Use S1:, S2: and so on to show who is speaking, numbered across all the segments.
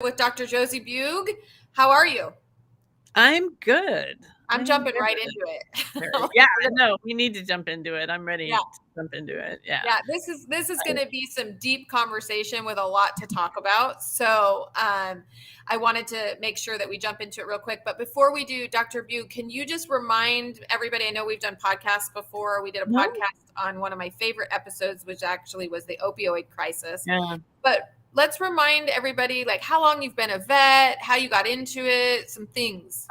S1: with Dr. Josie Bug. How are you?
S2: I'm good.
S1: I'm
S2: I'm
S1: jumping
S2: good.
S1: right into it.
S2: Yeah, no, we need to jump into it. I'm
S1: Yeah,
S2: ready to jump into it. Yeah.
S1: yeah. This is going to be some deep conversation with a lot to talk about. So, I wanted to make sure that we jump into it real quick. But before we do, Dr. Bug, can you just remind everybody? I know we've done podcasts before. We did a
S2: No?
S1: podcast on one of my favorite episodes, which actually was the opioid crisis.
S2: Yeah.
S1: But let's remind everybody like how long you've been a vet, how you got into it, some things.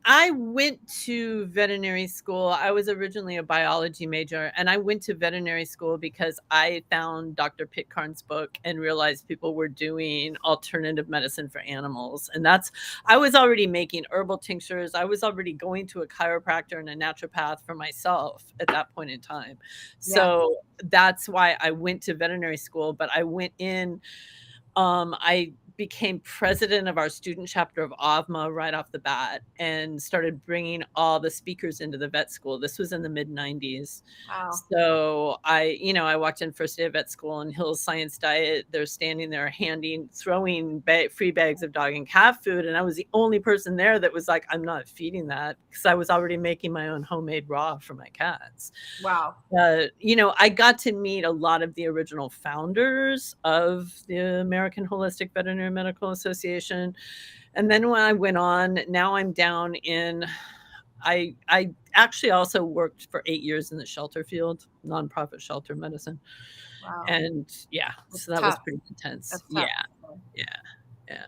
S2: I went to veterinary school. I was originally a biology major, and I went to veterinary school because I found Dr. Pitcairn's book and realized people were doing alternative medicine for animals. And I was already making herbal tinctures. I was already going to a chiropractor and a naturopath for myself at that point in time.
S1: Yeah.
S2: So that's why I went to veterinary school, but I went in I became president of our student chapter of AVMA right off the bat and started bringing all the speakers into the vet school. This was in the mid 90s.
S1: Wow.
S2: So I walked in first day of vet school and Hill's Science Diet. They're standing there throwing free bags of dog and cat food. And I was the only person there that was like, I'm not feeding that because I was already making my own homemade raw for my cats.
S1: Wow.
S2: I got to meet a lot of the original founders of the American Holistic Veterinary Medical Association. And then when I went on, now I'm down in, I actually also worked for 8 years in the shelter field, nonprofit shelter medicine.
S1: Wow.
S2: And yeah,
S1: That's
S2: so that
S1: tough.
S2: was pretty intense.
S1: That's tough.
S2: Yeah.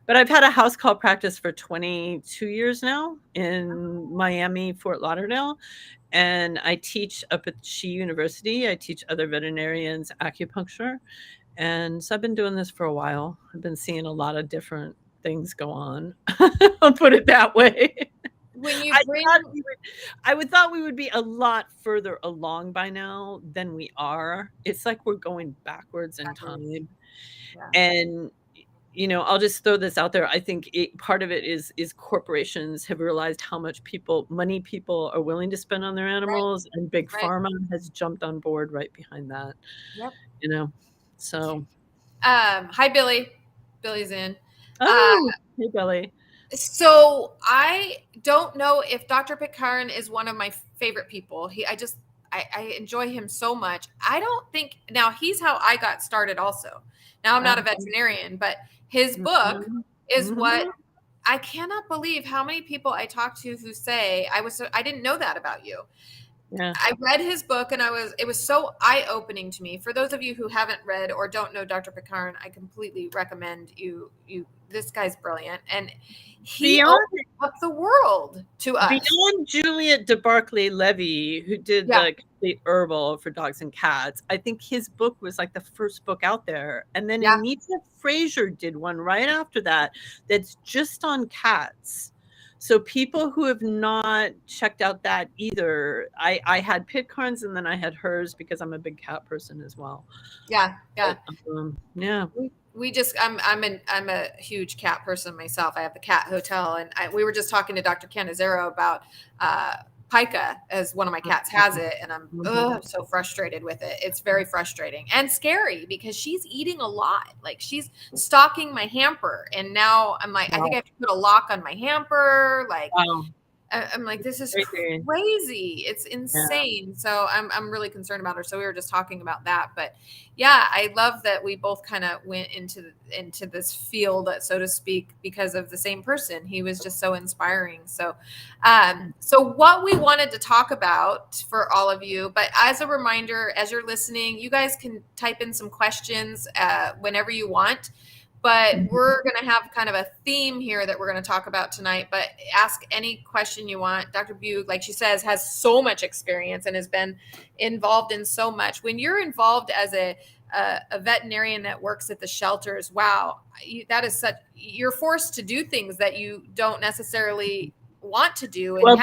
S2: But I've had a house call practice for 22 years now in Miami, Fort Lauderdale. And I teach up at She University. I teach other veterinarians acupuncture. And so I've been doing this for a while. I've been seeing a lot of different things go on. I'll put it that way.
S1: When you
S2: I
S1: bring
S2: thought we would be a lot further along by now than we are. It's like we're going backwards in time.
S1: Yeah.
S2: And I'll just throw this out there. I think part of it is corporations have realized how much money people are willing to spend on their animals, and big
S1: Right.
S2: pharma has jumped on board right behind that.
S1: Yep.
S2: So.
S1: Hi, Billy. Billy's in.
S2: Oh, hey, Billy.
S1: So I don't know if Dr. Pitcairn is one of my favorite people. I enjoy him so much. I don't think now he's how I got started also. Now I'm not a veterinarian, but his book is what I cannot believe how many people I talk to who say I didn't know that about you.
S2: Yeah.
S1: I read his book and it was so eye-opening to me. For those of you who haven't read or don't know Dr. Pitcairn, I completely recommend you this guy's brilliant, and he opened up the world to us.
S2: Beyond Juliet de Barclay Levy, who did the complete herbal for dogs and cats, I think his book was like the first book out there. And then Anita Fraser did one right after that's just on cats. So people who have not checked out that either, I had Pitcairn's and then I had hers because I'm a big cat person as well.
S1: Yeah.
S2: Yeah.
S1: I'm a huge cat person myself. I have the cat hotel, and we were just talking to Dr. Canizero about pica, as one of my cats has it, and I'm so frustrated with it. It's very frustrating and scary because she's eating a lot. Like, she's stalking my hamper, and now I'm like, I think I have to put a lock on my hamper. Like, I'm like, this is crazy. It's insane. Yeah. So I'm really concerned about her. So we were just talking about that. But yeah, I love that we both kind of went into this field, so to speak, because of the same person. He was just so inspiring. So so what we wanted to talk about for all of you, but as a reminder, as you're listening, you guys can type in some questions whenever you want. But we're going to have kind of a theme here that we're going to talk about tonight. But ask any question you want. Dr. Bug, like she says, has so much experience and has been involved in so much. When you're involved as a veterinarian that works at the shelters, wow, you're forced to do things that you don't necessarily want to do. And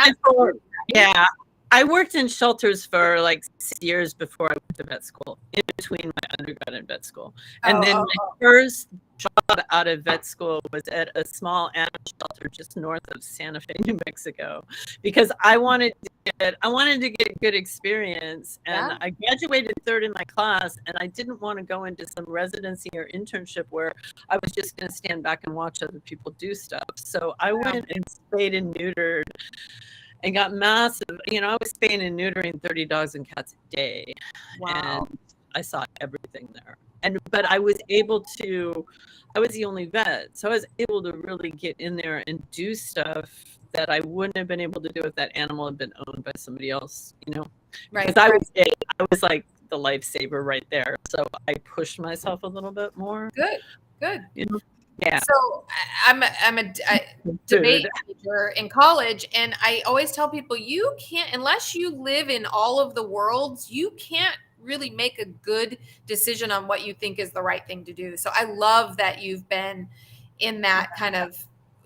S2: I worked in shelters for like 6 years before I went to vet school, in between my undergrad and vet school. And then my first job out of vet school was at a small animal shelter just north of Santa Fe, New Mexico, because I wanted to get good experience. And I graduated third in my class, and I didn't want to go into some residency or internship where I was just going to stand back and watch other people do stuff. So I went and spayed and neutered and got massive, I was spaying and neutering 30 dogs and cats a day.
S1: Wow.
S2: And I saw everything there. But I was the only vet. So I was able to really get in there and do stuff that I wouldn't have been able to do if that animal had been owned by somebody else, Because I was like the lifesaver right there. So I pushed myself a little bit more.
S1: Good.
S2: Yeah.
S1: So I'm a debate major in college, and I always tell people, you can't, unless you live in all of the worlds, you can't really make a good decision on what you think is the right thing to do. So I love that you've been in that kind of,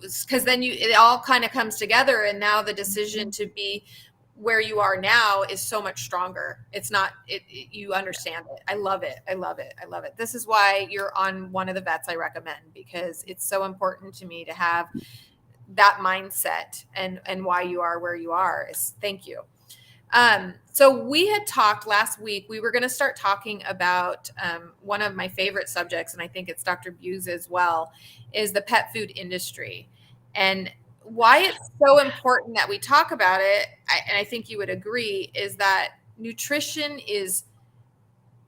S1: because then it all kind of comes together, and now the decision to be where you are now is so much stronger. It's not, you understand it. I love it. This is why you're on one of the vets I recommend, because it's so important to me to have that mindset, and why you are where you are is thank you. So we had talked last week, we were going to start talking about one of my favorite subjects, and I think it's Dr. Buse as well, is the pet food industry. And why it's so important that we talk about it, and I think you would agree, is that nutrition is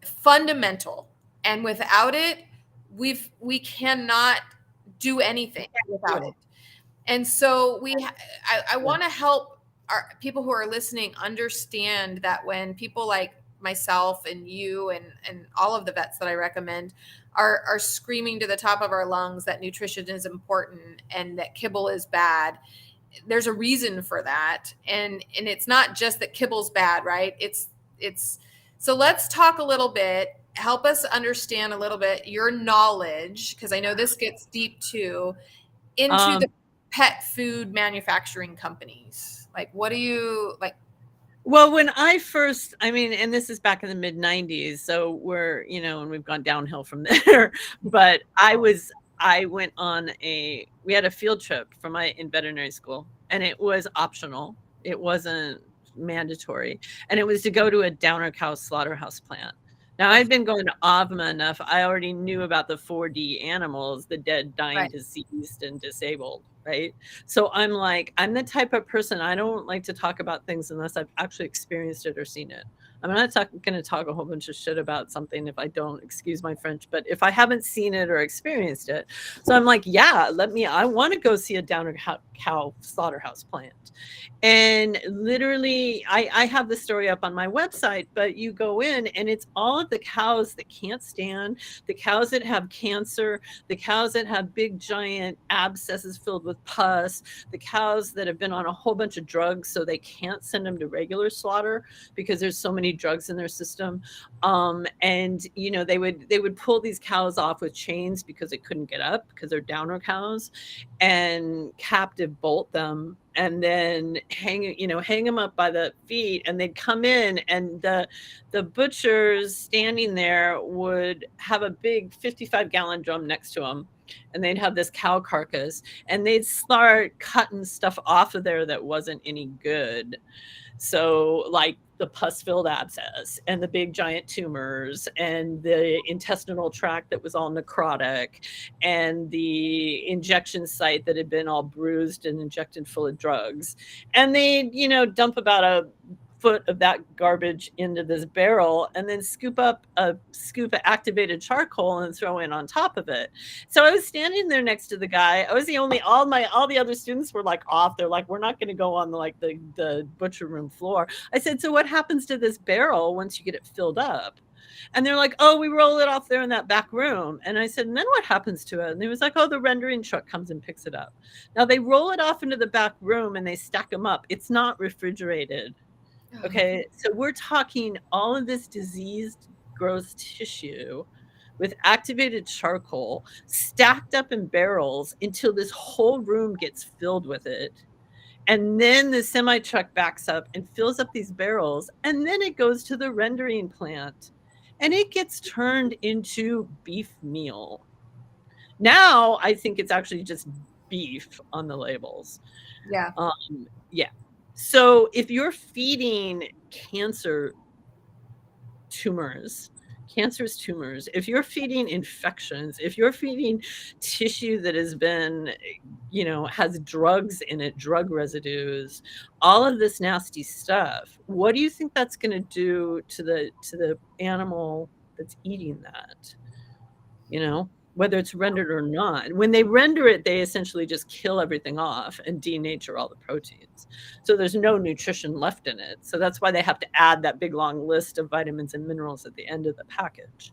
S1: fundamental, and without it, we cannot do anything without it. And so I want to help our people who are listening understand that when people like myself and you and all of the vets that I recommend are screaming to the top of our lungs that nutrition is important and that kibble is bad, there's a reason for that. And it's not just that kibble's bad, right? It's so let's talk a little bit, help us understand a little bit your knowledge, because I know this gets deep too, into the pet food manufacturing companies. Like, what do you like?
S2: Well, when I first, and this is back in the mid 90s, so we're, and we've gone downhill from there, but we had a field trip in veterinary school, and it was optional. It wasn't mandatory. And it was to go to a downer cow slaughterhouse plant. Now, I'd been going to AVMA enough. I already knew about the 4D animals, the dead, dying, deceased, and disabled, right? So I'm the type of person, I don't like to talk about things unless I've actually experienced it or seen it. I'm not going to talk a whole bunch of shit about something if I don't, excuse my French, but if I haven't seen it or experienced it. So I'm like, yeah, I want to go see a downer cow slaughterhouse plant. And literally, I have the story up on my website, but you go in and it's all of the cows that can't stand, the cows that have cancer, the cows that have big giant abscesses filled with pus, the cows that have been on a whole bunch of drugs so they can't send them to regular slaughter because there's so many drugs in their system. And they would pull these cows off with chains because they couldn't get up because they're downer cows, and captive bolt them, and then hang them up by the feet, and they'd come in, and the butchers standing there would have a big 55-gallon drum next to them, and they'd have this cow carcass, and they'd start cutting stuff off of there that wasn't any good. So like the pus-filled abscess and the big giant tumors and the intestinal tract that was all necrotic and the injection site that had been all bruised and injected full of drugs. And they, dump about a foot of that garbage into this barrel and then scoop up a scoop of activated charcoal and throw in on top of it. So I was standing there next to the guy. I was the only, all the other students were like off. They're like, we're not going to go on the butcher room floor. I said, so what happens to this barrel once you get it filled up? And they're like, oh, we roll it off there in that back room. And I said, and then what happens to it? And he was like, oh, the rendering truck comes and picks it up. Now they roll it off into the back room and they stack them up. It's not refrigerated. Okay, so we're talking all of this diseased, gross tissue with activated charcoal stacked up in barrels until this whole room gets filled with it. And then the semi truck backs up and fills up these barrels. And then it goes to the rendering plant and it gets turned into beef meal. Now I think it's actually just beef on the labels.
S1: Yeah.
S2: Yeah. So if you're feeding cancerous tumors, if you're feeding infections, if you're feeding tissue that has been, has drugs in it, drug residues, all of this nasty stuff, what do you think that's going to do to the animal that's eating that? Whether it's rendered or not. When they render it, they essentially just kill everything off and denature all the proteins. So there's no nutrition left in it. So that's why they have to add that big long list of vitamins and minerals at the end of the package.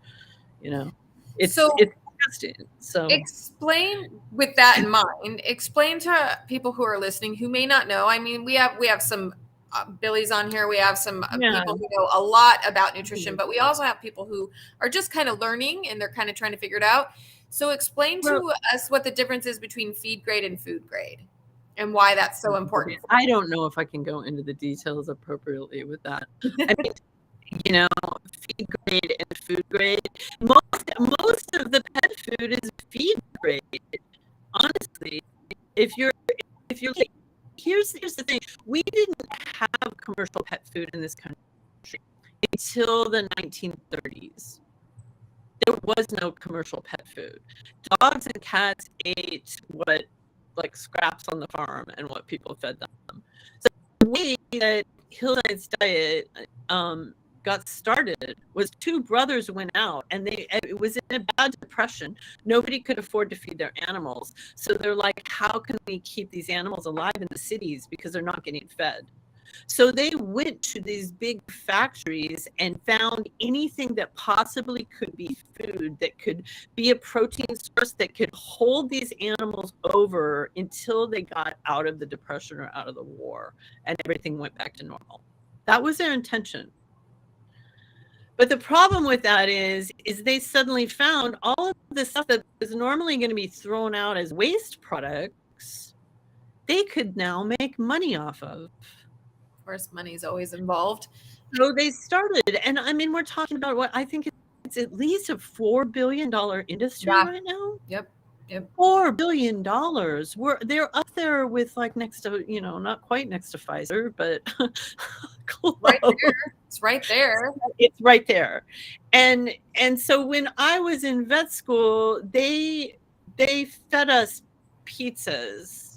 S2: It's disgusting. So
S1: explain, with that in mind, explain to people who are listening who may not know. I mean, we have some Billies on here. We have some people who know a lot about nutrition, but we also have people who are just kind of learning and they're kind of trying to figure it out. So explain to us what the difference is between feed grade and food grade and why that's so important.
S2: I don't know if I can go into the details appropriately with that. I mean, feed grade and food grade. Most of the pet food is feed grade. Honestly, if you're like, here's the thing: we didn't have commercial pet food in this country until the 1930s. There was no commercial pet food. Dogs and cats ate what, like, scraps on the farm and what people fed them. So the way that Hillside's diet got started was two brothers went out and it was in a bad depression. Nobody could afford to feed their animals. So they're like, how can we keep these animals alive in the cities because they're not getting fed? So they went to these big factories and found anything that possibly could be food, that could be a protein source, that could hold these animals over until they got out of the depression or out of the war and everything went back to normal. That was their intention. But the problem with that is they suddenly found all of the stuff that is normally going to be thrown out as waste products, they could now make money off of.
S1: Of course, money is always involved.
S2: So they started, and I mean, we're talking about what I think it's at least a $4 billion industry right now.
S1: Yep.
S2: $4 billion. They're up there with, like, next to, not quite next to Pfizer, but close.
S1: Right there. It's right there.
S2: It's right there. And so when I was in vet school, they fed us pizzas.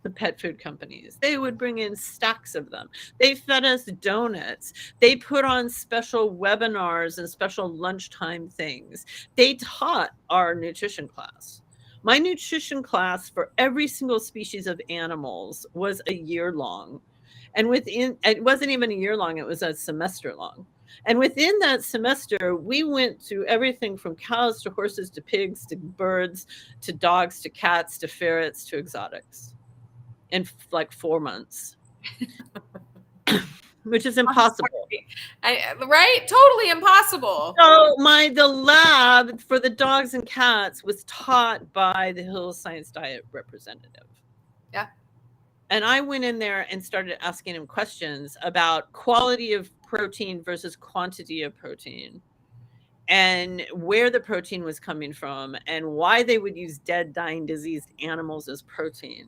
S2: The pet food companies, they would bring in stacks of them. They fed us donuts. They put on special webinars and special lunchtime things. They taught our nutrition class. My nutrition class for every single species of animals was a year long. And it wasn't even a year long, it was a semester long. And within that semester, we went through everything from cows to horses to pigs to birds to dogs to cats to ferrets to exotics. In like 4 months, which is impossible.
S1: Right? Totally impossible.
S2: So the lab for the dogs and cats was taught by the Hill Science Diet representative.
S1: Yeah.
S2: And I went in there and started asking him questions about quality of protein versus quantity of protein, and where the protein was coming from, and why they would use dead, dying, diseased animals as protein.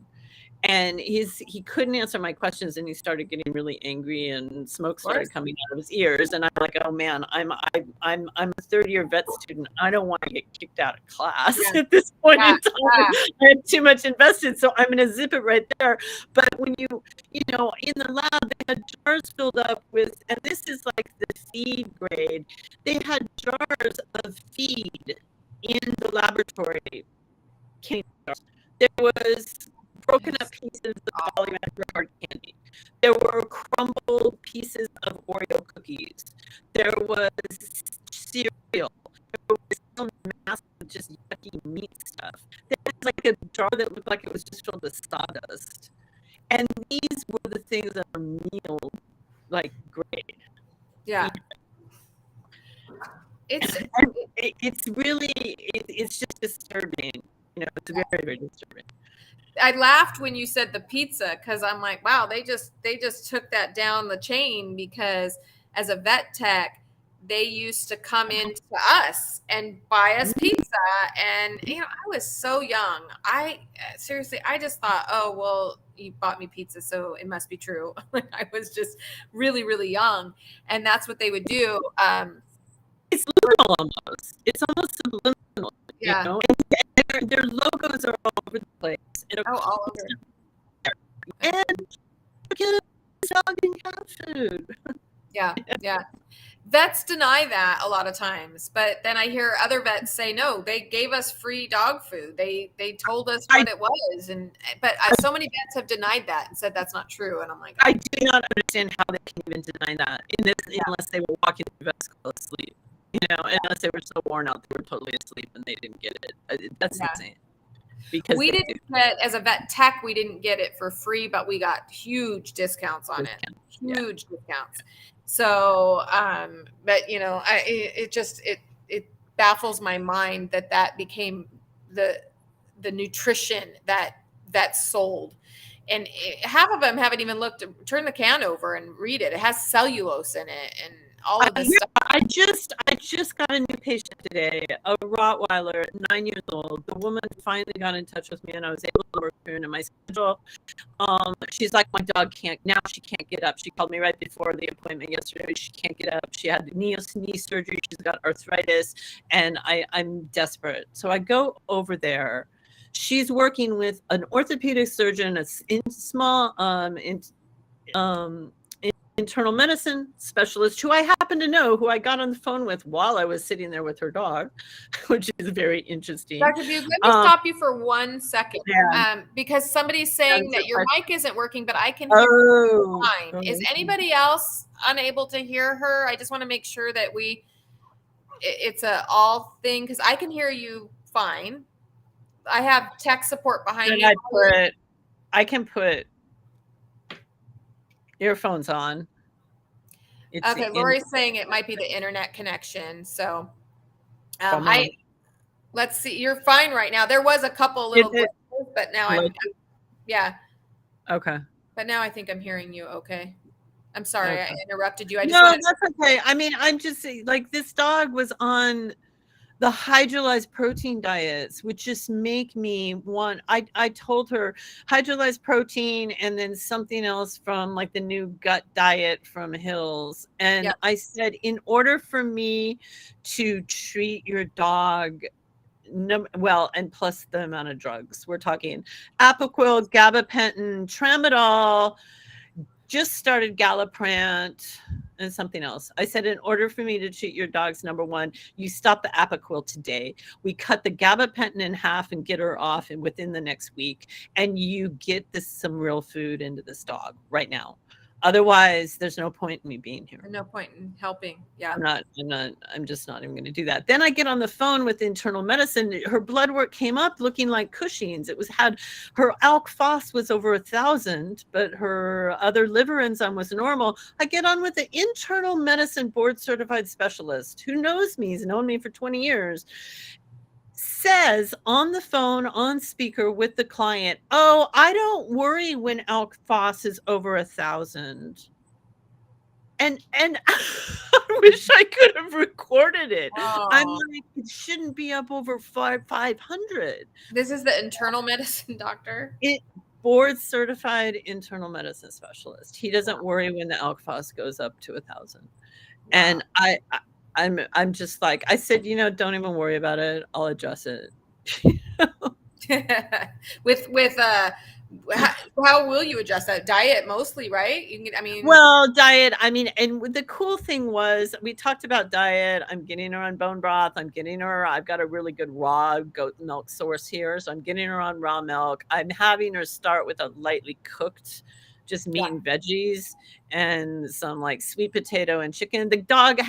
S2: And he couldn't answer my questions, and he started getting really angry, and smoke started coming out of his ears. And I'm like, oh man, I'm a third-year vet student. I don't want to get kicked out of class at this point in time. I have too much invested, so I'm going to zip it right there. But when you know, in the lab, they had jars filled up with, and this is like the feed grade. They had jars of feed in the laboratory. There was broken up pieces of volumetric hard candy. There were crumbled pieces of Oreo cookies. There was cereal. There was some massive, just yucky meat stuff. There was like a jar that looked like it was just filled with sawdust. And these were the things that are meal, like, grade.
S1: Yeah.
S2: It's really, it's just disturbing. was very, very disturbing.
S1: I laughed when you said the pizza because I'm like, wow, they just took that down the chain, because as a vet tech, they used to come in to us and buy us pizza. And I was so young. I seriously, I just thought, oh well, you bought me pizza, so it must be true. Like, I was just really, really young, and that's what they would do.
S2: It's subliminal almost. It's almost subliminal,
S1: Yeah.
S2: And their logos are all over the place.
S1: All over.
S2: And get dog and cat food.
S1: Yeah. Vets deny that a lot of times, but then I hear other vets say, no, they gave us free dog food. They told us what it was. But so many vets have denied that and said that's not true. And I'm like,
S2: I do not understand how they can even deny that unless they were walking through vet school asleep. Unless they were so worn out, they were totally asleep and they didn't get it. That's insane. Because
S1: we didn't get, as a vet tech, we didn't get it for free, but we got huge discounts on it. Huge discounts. So, but it baffles my mind that became the nutrition that sold. And half of them haven't even turn the can over and read it. It has cellulose in it and all of this stuff.
S2: I just got a new patient today, a Rottweiler, 9 years old. The woman finally got in touch with me, and I was able to work her into my schedule. She's like, my dog she can't get up. She called me right before the appointment yesterday. She can't get up. She had knee surgery. She's got arthritis, and I'm desperate. So I go over there. She's working with an orthopedic surgeon, internal medicine specialist who I happen to know, who I got on the phone with while I was sitting there with her dog, which is very interesting.
S1: Dr. Bugh, let me stop you for 1 second. Because somebody's saying that your mic isn't working, but I can hear you fine. Is anybody else unable to hear her? I just want to make sure that it's a all thing, because I can hear you fine. I have tech support behind me.
S2: I can put earphones on.
S1: Okay, Lori's saying it might be the internet connection. So let's see. You're fine right now. There was a couple little glitches, but now
S2: okay.
S1: But now I think I'm hearing you okay. I'm sorry, I interrupted you.
S2: That's okay. I mean, I'm just saying, like, this dog was on the hydrolyzed protein diets, which just make me want, I told her hydrolyzed protein and then something else from like the new gut diet from Hills. And I said, in order for me to treat your dog, and plus the amount of drugs, we're talking Apoquil, gabapentin, tramadol, just started Galliprant and something else. I said, in order for me to treat your dog's number one, you stop the Apoquil today. We cut the gabapentin in half and get her off within the next week. And you get some real food into this dog right now. Otherwise, there's no point in me being here.
S1: No point in helping. Yeah.
S2: I'm just not even going to do that. Then I get on the phone with internal medicine. Her blood work came up looking like Cushing's. Her alk phos was over 1,000, but her other liver enzyme was normal. I get on with the internal medicine board certified specialist who knows me. He's known me for 20 years. Says on the phone, on speaker with the client, oh, I don't worry when alk phos is over 1,000. And I wish I could have recorded it. Oh. I'm like, it shouldn't be up over 500.
S1: This is the internal medicine doctor?
S2: Board certified internal medicine specialist. He doesn't worry when the alk phos goes up to 1,000. And I'm just like, I said, don't even worry about it. I'll address it.
S1: How will you adjust that? Diet mostly, right?
S2: Diet. And the cool thing was, we talked about diet. I'm getting her on bone broth. I've got a really good raw goat milk source here. So I'm getting her on raw milk. I'm having her start with a lightly cooked, just meat and veggies and some like sweet potato and chicken. The dog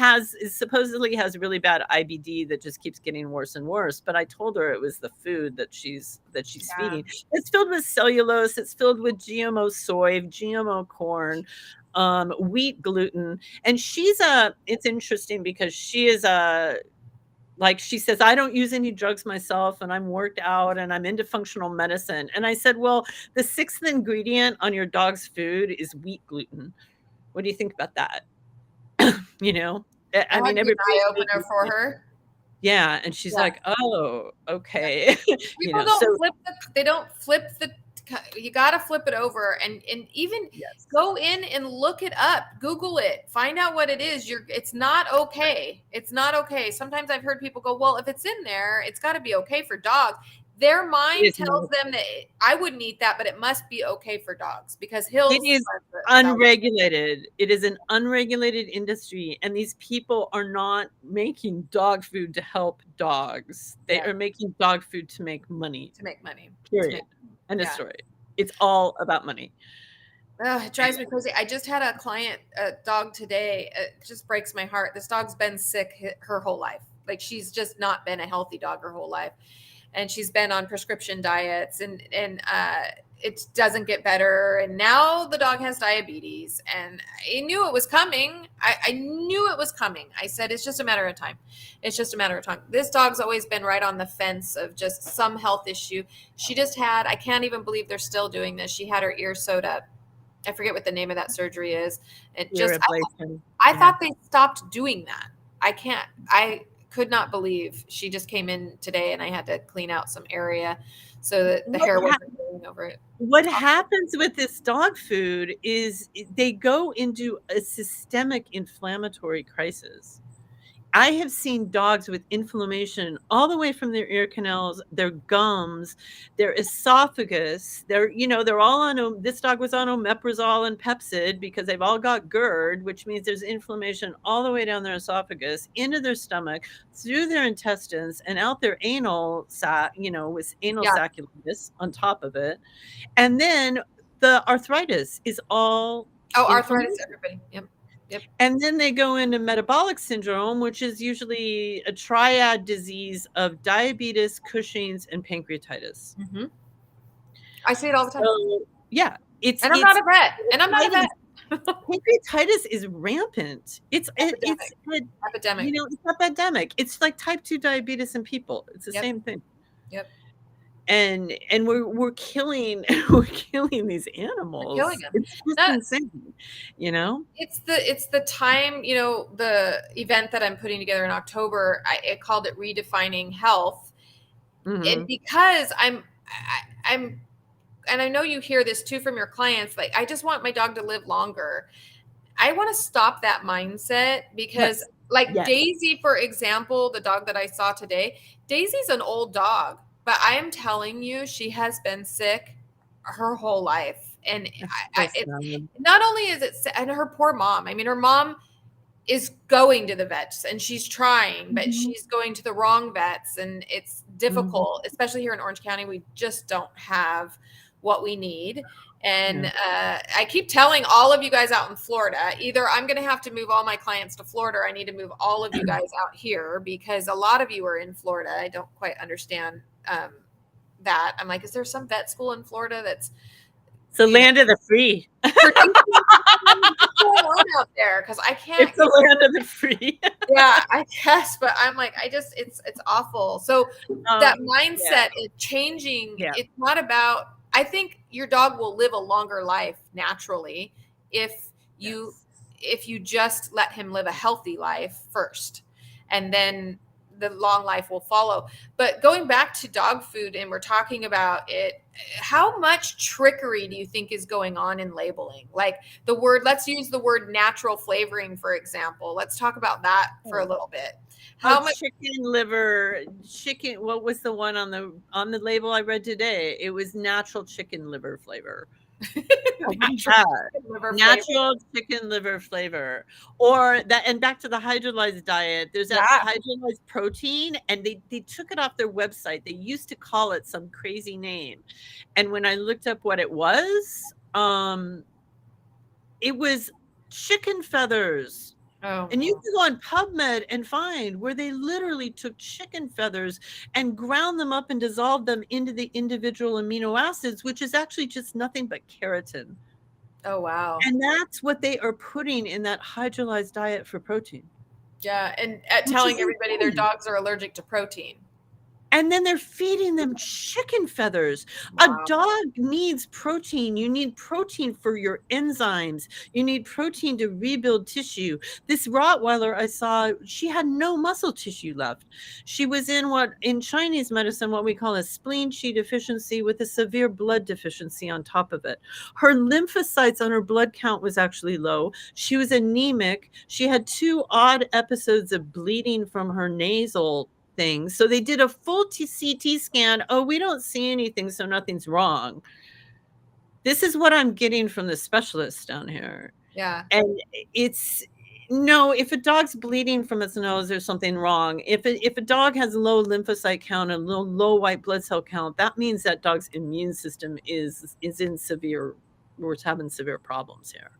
S2: supposedly has really bad IBD that just keeps getting worse and worse. But I told her it was the food that she's feeding. It's filled with cellulose. It's filled with GMO soy, GMO corn, wheat gluten. And it's interesting because she is Like, she says, "I don't use any drugs myself, and I'm worked out, and I'm into functional medicine." And I said, "Well, the 6th ingredient on your dog's food is wheat gluten. What do you think about that?" You know? I
S1: That had
S2: mean,
S1: to be an
S2: everybody's
S1: eye
S2: making
S1: opener for her.
S2: Yeah, and she's
S1: Yeah.
S2: like, "Oh,
S1: Yeah.
S2: okay." You
S1: People
S2: know, so
S1: don't flip the you got to flip it over and even
S2: yes.
S1: go in and look it up, Google it, find out what it is. It's not okay. It's not okay. Sometimes I've heard people go, well, if it's in there, it's got to be okay for dogs. Their
S2: It
S1: mind
S2: is not
S1: tells them that I wouldn't eat that, but it must be okay for dogs because
S2: It
S1: Hills
S2: is
S1: that.
S2: unregulated. It is an unregulated industry, and these people are not making dog food to help dogs. They
S1: Yeah,
S2: are making dog food to make money.
S1: to make money.
S2: Period. End of
S1: Yeah.
S2: story. It's all about money.
S1: It drives me crazy. I just had a client, a dog today. It just breaks my heart. This dog's been sick her whole life. Like she's just not been a healthy dog her whole life, and she's been on prescription diets, and it doesn't get better. And now the dog has diabetes, and I knew it was coming. I knew it was coming. I said it's just a matter of time. It's just a matter of time. This dog's always been right on the fence of just some health issue. She just had. I can't even believe they're still doing this. She had her ear sewed up. I forget what the name of that surgery is. It
S2: Ear
S1: just,
S2: ablation.
S1: I
S2: Yeah.
S1: thought they stopped doing that. I could not believe she just came in today and I had to clean out some area so that the hair wasn't going over it.
S2: What happens with this dog food is they go into a systemic inflammatory crisis. I have seen dogs with inflammation all the way from their ear canals, their gums, their esophagus. They're all on, this dog was on omeprazole and Pepcid because they've all got GERD, which means there's inflammation all the way down their esophagus, into their stomach, through their intestines, and out their anal sac, with anal sacculitis on top of it. And then the arthritis is all
S1: Arthritis, everybody. Yep.
S2: And then they go into metabolic syndrome, which is usually a triad disease of diabetes, Cushing's, and pancreatitis.
S1: Mm-hmm. I see it all the time.
S2: So, yeah.
S1: And I'm not a vet.
S2: Pancreatitis is rampant. It's epidemic. It's epidemic. It's like type 2 diabetes in people. It's the same thing.
S1: Yep.
S2: And we're killing these animals.
S1: We're killing them.
S2: It's just insane,
S1: It's the time, the event that I'm putting together in October. I called it Redefining Health, and because I'm, and I know you hear this too from your clients. Like, I just want my dog to live longer. I want to stop that mindset because, Daisy, for example, the dog that I saw today, Daisy's an old dog. But I am telling you, she has been sick her whole life. And not only is it, and her poor mom, I mean, her mom is going to the vets and she's trying, but she's going to the wrong vets. And it's difficult, especially here in Orange County. We just don't have what we need. And I keep telling all of you guys out in Florida, either I'm going to have to move all my clients to Florida, or I need to move all of you guys out here because a lot of you are in Florida. I don't quite understand that. I'm like, is there some vet school in Florida that's
S2: the land of the free?
S1: What's going on out there? Because I can't.
S2: It's the land of the free.
S1: Yeah, I guess, but I'm like, it's awful. So that mindset is changing.
S2: Yeah.
S1: It's not about. I think your dog will live a longer life naturally if you just let him live a healthy life first, and then the long life will follow. But going back to dog food, and we're talking about it, how much trickery do you think is going on in labeling? Like let's use the word natural flavoring, for example. Let's talk about that for a little bit. How much
S2: chicken? What was the one on the label I read today? It was natural chicken liver flavor. Natural chicken liver flavor, or that. And back to the hydrolyzed diet, there's that hydrolyzed protein, and they took it off their website. They used to call it some crazy name, and when I looked up what it was chicken feathers. And you can go on PubMed and find where they literally took chicken feathers and ground them up and dissolved them into the individual amino acids, which is actually just nothing but keratin.
S1: Oh, wow.
S2: And that's what they are putting in that hydrolyzed diet for protein.
S1: Yeah, and
S2: which
S1: telling
S2: is
S1: everybody their
S2: insane.
S1: dogs are allergic to protein.
S2: And then they're feeding them chicken feathers. A
S1: Wow.
S2: dog needs protein. You need protein for your enzymes. You need protein to rebuild tissue. This Rottweiler I saw, she had no muscle tissue left. She was in Chinese medicine, what we call a spleen qi deficiency with a severe blood deficiency on top of it. Her lymphocytes on her blood count was actually low. She was anemic. She had 2 odd episodes of bleeding from her nasal things. So they did a full CT scan. Oh, we don't see anything, so nothing's wrong. This is what I'm getting from the specialists down here.
S1: Yeah.
S2: And it's no, if a dog's bleeding from its nose, there's something wrong. If a dog has low lymphocyte count and low white blood cell count, that means that dog's immune system is in severe, we're having severe problems here,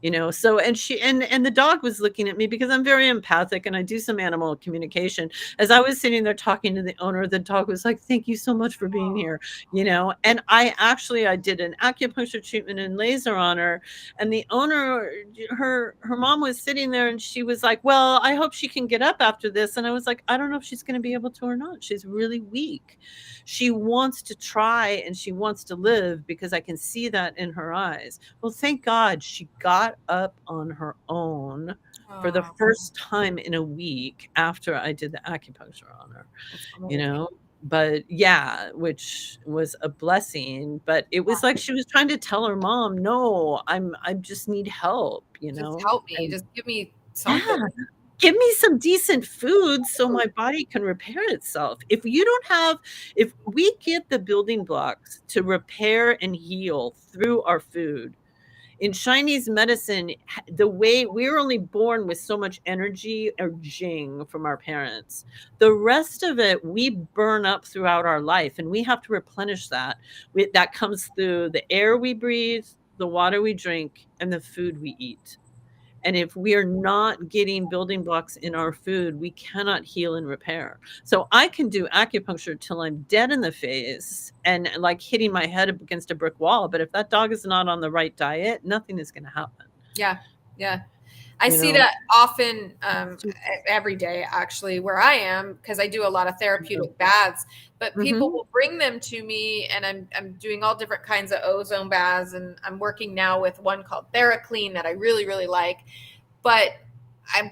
S2: you know. So and the dog was looking at me because I'm very empathic and I do some animal communication. As I was sitting there talking to the owner, the dog was like, "Thank you so much for being here," you know. And I did an acupuncture treatment and laser on her, and the owner, her mom was sitting there and she was like, "Well, I hope she can get up after this." And I was like, "I don't know if she's going to be able to or not. She's really weak. She wants to try and she wants to live because I can see that in her eyes." Well, thank God she got up on her own for the
S1: Oh,
S2: first time in a week after I did the acupuncture on her,
S1: that's
S2: you
S1: amazing.
S2: know. But yeah, which was a blessing, but it was like she was trying to tell her mom, "No, I just need help," you
S1: Just
S2: know.
S1: help me.
S2: And
S1: Just give me
S2: yeah,
S1: something.
S2: give me some decent food so my body can repair itself. If we get the building blocks to repair and heal through our food, in Chinese medicine, the way we're only born with so much energy or jing from our parents. The rest of it we burn up throughout our life, and we have to replenish that. That comes through the air we breathe, the water we drink, and the food we eat. And if we are not getting building blocks in our food, we cannot heal and repair. So I can do acupuncture till I'm dead in the face and like hitting my head up against a brick wall. But if that dog is not on the right diet, nothing is going to happen.
S1: Yeah. Yeah. I
S2: You
S1: see
S2: know?
S1: that often every day, actually, where I am, because I do a lot of therapeutic baths. But people
S2: Mm-hmm.
S1: will bring them to me, and I'm doing all different kinds of ozone baths, and I'm working now with one called TheraClean that I really really like. But I'm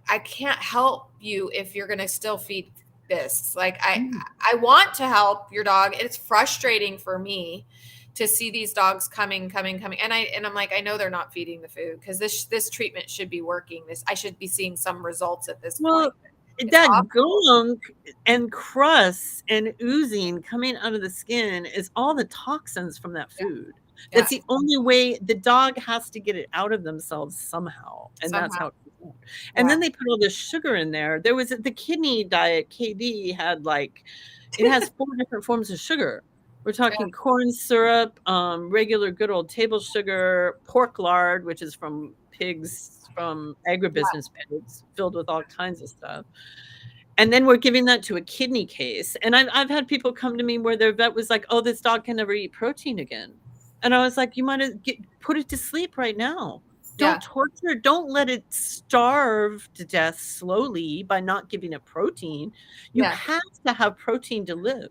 S1: I can't help you if you're going to still feed this. Like I want to help your dog. It's frustrating for me to see these dogs coming. And I'm like, I know they're not feeding the food because this treatment should be working. I should be seeing some results at this point.
S2: Well,
S1: It's
S2: that
S1: awful.
S2: gunk and crust and oozing coming out of the skin is all the toxins from that
S1: Yeah.
S2: food.
S1: Yeah.
S2: That's the only way the dog has to get it out of themselves somehow. And that's
S1: Somehow.
S2: how it comes out. And
S1: Yeah.
S2: then they put all this sugar in there. There was the kidney diet, KD had like, it has 4 different forms of sugar. We're
S1: Yeah.
S2: talking corn syrup, regular good old table sugar, pork lard, which is from pigs, from agribusiness pigs, filled with all kinds of stuff. And then we're giving that to a kidney case. And I've had people come to me where their vet was like, "Oh, this dog can never eat protein again." And I was like, "You might put it to sleep right now.
S1: Yeah.
S2: Don't torture, don't let it starve to death slowly by not giving it protein. You
S1: Yeah.
S2: have to have protein to live.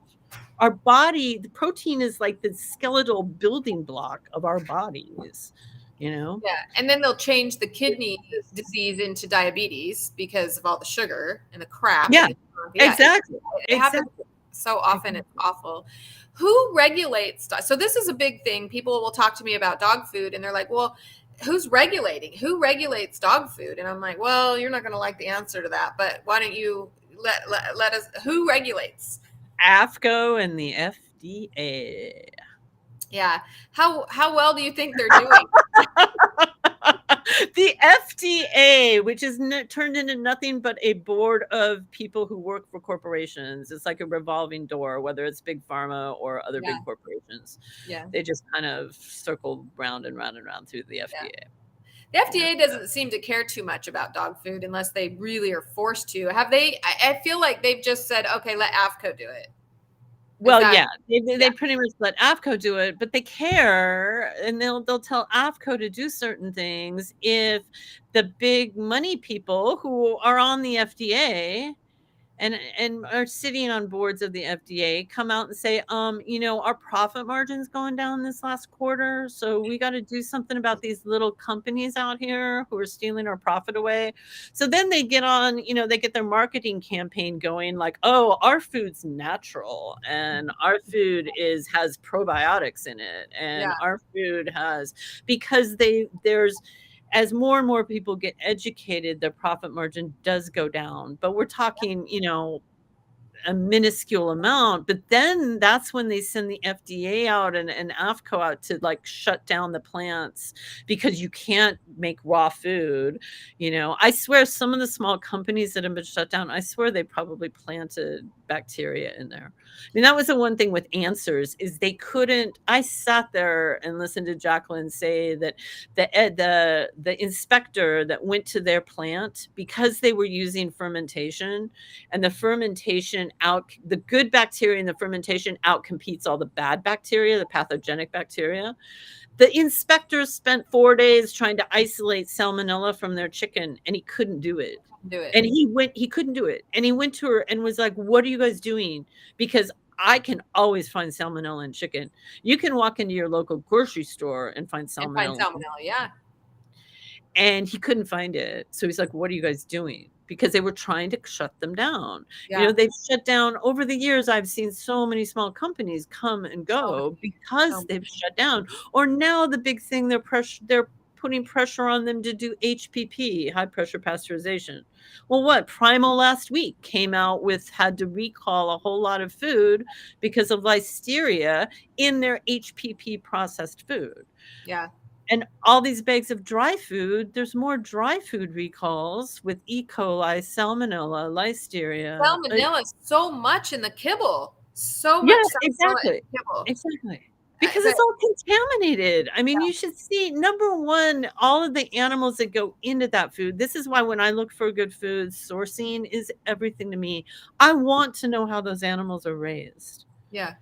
S2: Our body, the protein is like the skeletal building block of our bodies, you know?
S1: Yeah. And then they'll change the kidney disease into diabetes because of all the sugar and the crap.
S2: Yeah,
S1: Yeah.
S2: exactly.
S1: It happens
S2: Exactly.
S1: so often. It's awful. Who regulates? So this is a big thing. People will talk to me about dog food and they're like, well, who's regulating? Who regulates dog food? And I'm like, well, you're not going to like the answer to that, but why don't you let us, who regulates?
S2: AFCO and the FDA.
S1: Yeah. How well do you think they're doing?
S2: The FDA, which is turned into nothing but a board of people who work for corporations. It's like a revolving door, whether it's big pharma or other
S1: Yeah.
S2: big corporations.
S1: Yeah.
S2: They just kind of circle round and round and round through the FDA.
S1: Yeah. The FDA doesn't seem to care too much about dog food unless they really are forced to. Have they? I feel like they've just said, okay, let AFCO do it. Is
S2: Well,
S1: that
S2: yeah, they pretty much let AFCO do it, but they care, and they'll tell AFCO to do certain things if the big money people who are on the FDA and are sitting on boards of the FDA come out and say, our profit margin's going down this last quarter, so we got to do something about these little companies out here who are stealing our profit away. So then they get on, they get their marketing campaign going like, oh, our food's natural and our food has probiotics in it, and our food has, because there's, as more and more people get educated, their profit margin does go down. But we're talking, a minuscule amount, but then that's when they send the FDA out and AFCO out to like shut down the plants because you can't make raw food. I swear some of the small companies that have been shut down, I swear they probably planted bacteria in there. I mean, that was the one thing with Answers is they couldn't. I sat there and listened to Jacqueline say that the inspector that went to their plant, because they were using fermentation, and the good bacteria in the fermentation outcompetes all the bad bacteria, the pathogenic bacteria. The inspectors spent 4 days trying to isolate salmonella from their chicken, and he couldn't do it. And he couldn't do it. And he went to her and was like, what are you guys doing? Because I can always find salmonella in chicken. You can walk into your local grocery store and find salmonella.
S1: Yeah.
S2: And he couldn't find it. So he's like, what are you guys doing? Because they were trying to shut them down.
S1: Yeah.
S2: They've shut down over the years. I've seen so many small companies come and go because they've shut down. Or now the big thing, they're putting pressure on them to do HPP, high pressure pasteurization. Well, what? Primal last week had to recall a whole lot of food because of listeria in their HPP processed food.
S1: Yeah.
S2: And all these bags of dry food, there's more dry food recalls with E. coli, salmonella, listeria.
S1: Salmonella so much in the kibble. So
S2: Yeah,
S1: much salmonella in
S2: exactly.
S1: the kibble.
S2: Exactly. Because it's all contaminated. I mean, you should see, number one, all of the animals that go into that food. This is why when I look for good food, sourcing is everything to me. I want to know how those animals are raised.
S1: Yeah.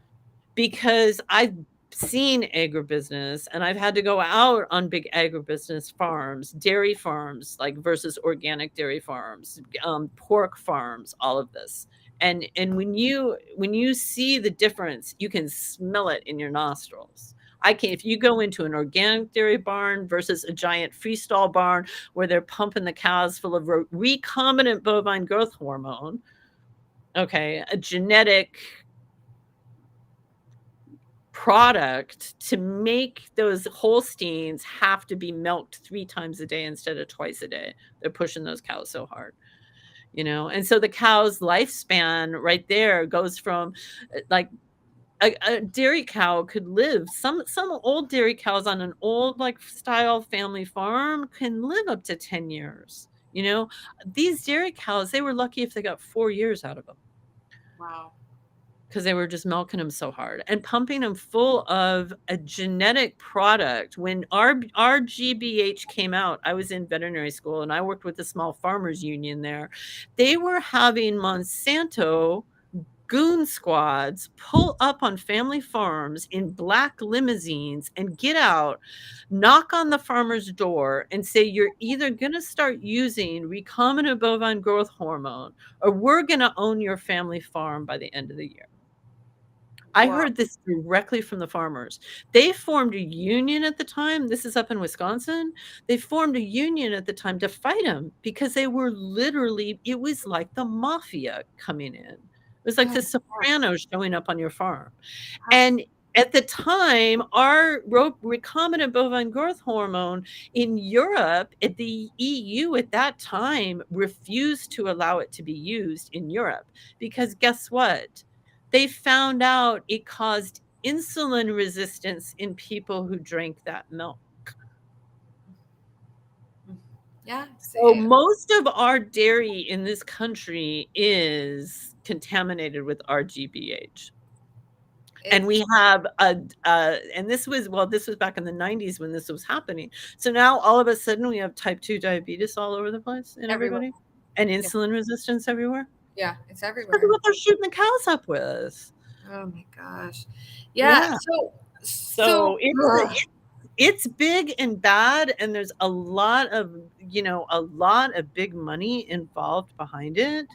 S2: Because I've seen agribusiness and I've had to go out on big agribusiness farms, dairy farms, like versus organic dairy farms, pork farms, all of this. And when you see the difference, you can smell it in your nostrils. If you go into an organic dairy barn versus a giant freestall barn where they're pumping the cows full of recombinant bovine growth hormone, okay, a genetic product to make those Holsteins have to be milked 3 times a day instead of twice a day. They're pushing those cows so hard, and so the cow's lifespan right there goes from like a dairy cow could live, some old dairy cows on an old like style family farm can live up to 10 years. These dairy cows, they were lucky if they got 4 years out of them.
S1: Wow.
S2: Because they were just milking them so hard and pumping them full of a genetic product. When RGBH came out, I was in veterinary school and I worked with the small farmers union there. They were having Monsanto goon squads pull up on family farms in black limousines and get out, knock on the farmer's door and say, you're either going to start using recombinant bovine growth hormone or we're going to own your family farm by the end of the year. I heard this directly from the farmers. They formed a union at the time. This is up in Wisconsin. They formed a union at the time to fight them because they were literally, it was like the mafia coming in. It was like the Sopranos showing up on your farm. And at the time, our recombinant bovine growth hormone in Europe, at the EU at that time, refused to allow it to be used in Europe because guess what? They found out it caused insulin resistance in people who drank that milk.
S1: Yeah.
S2: So most of our dairy in this country is contaminated with RGBH. And we have and this was back in the 90s when this was happening. So now all of a sudden we have type 2 diabetes all over the place in everybody and insulin resistance everywhere.
S1: Yeah, it's everywhere.
S2: Look at what they're shooting the cows up with.
S1: Oh my gosh. Yeah.
S2: Yeah.
S1: So
S2: So it's big and bad, and there's a lot of, a lot of big money involved behind it.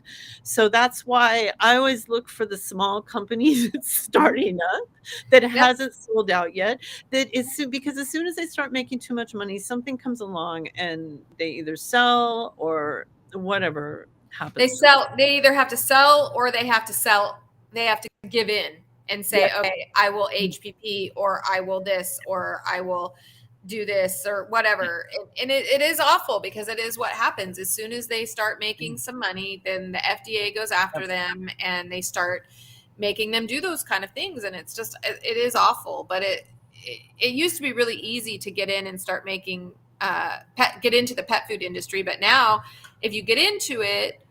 S2: So that's why I always look for the small companies that's starting up, that
S1: yep.
S2: hasn't sold out yet, that is because as soon as they start making too much money, something comes along and they either sell or whatever
S1: They
S2: happens to them.
S1: sell, they either have to sell or they have to sell, they have to give in and say,
S2: Yep.
S1: okay, I will HPP or I will this or I will do this or whatever. And it is awful because it is what happens. As soon as they start making some money, then the FDA goes after them and they start making them do those kind of things. And it's just, it is awful, but it used to be really easy to get in and start making, get into the pet food industry. But now if you get into it,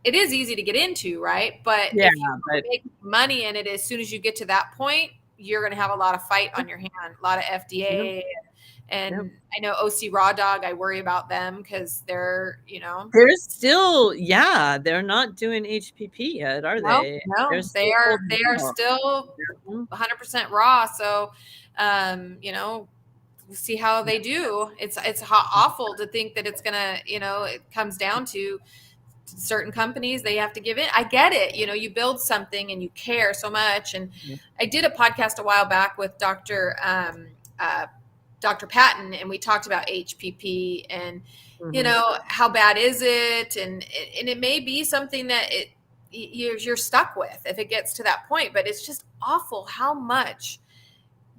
S1: it is easy to get into, right? But
S2: Yeah,
S1: if you
S2: but
S1: make money in it, as soon as you get to that point, you're going to have a lot of fight on your hand, a lot of
S2: yep,
S1: FDA.
S2: yep.
S1: And I know OC Raw Dog, I worry about them because they're,
S2: They're still, yeah, they're not doing HPP yet, are
S1: no,
S2: they? They're
S1: no,
S2: still
S1: they
S2: holding
S1: are
S2: out.
S1: still
S2: Mhm.
S1: 100% raw. So, we'll see how they do. It's awful to think that it's gonna, it comes down to certain companies, they have to give in. I get it. You build something and you care so much. And I did a podcast a while back with Dr. Patton, and we talked about HPP and,
S2: Mhm.
S1: how bad is it? And it may be something that you're stuck with if it gets to that point, but it's just awful how much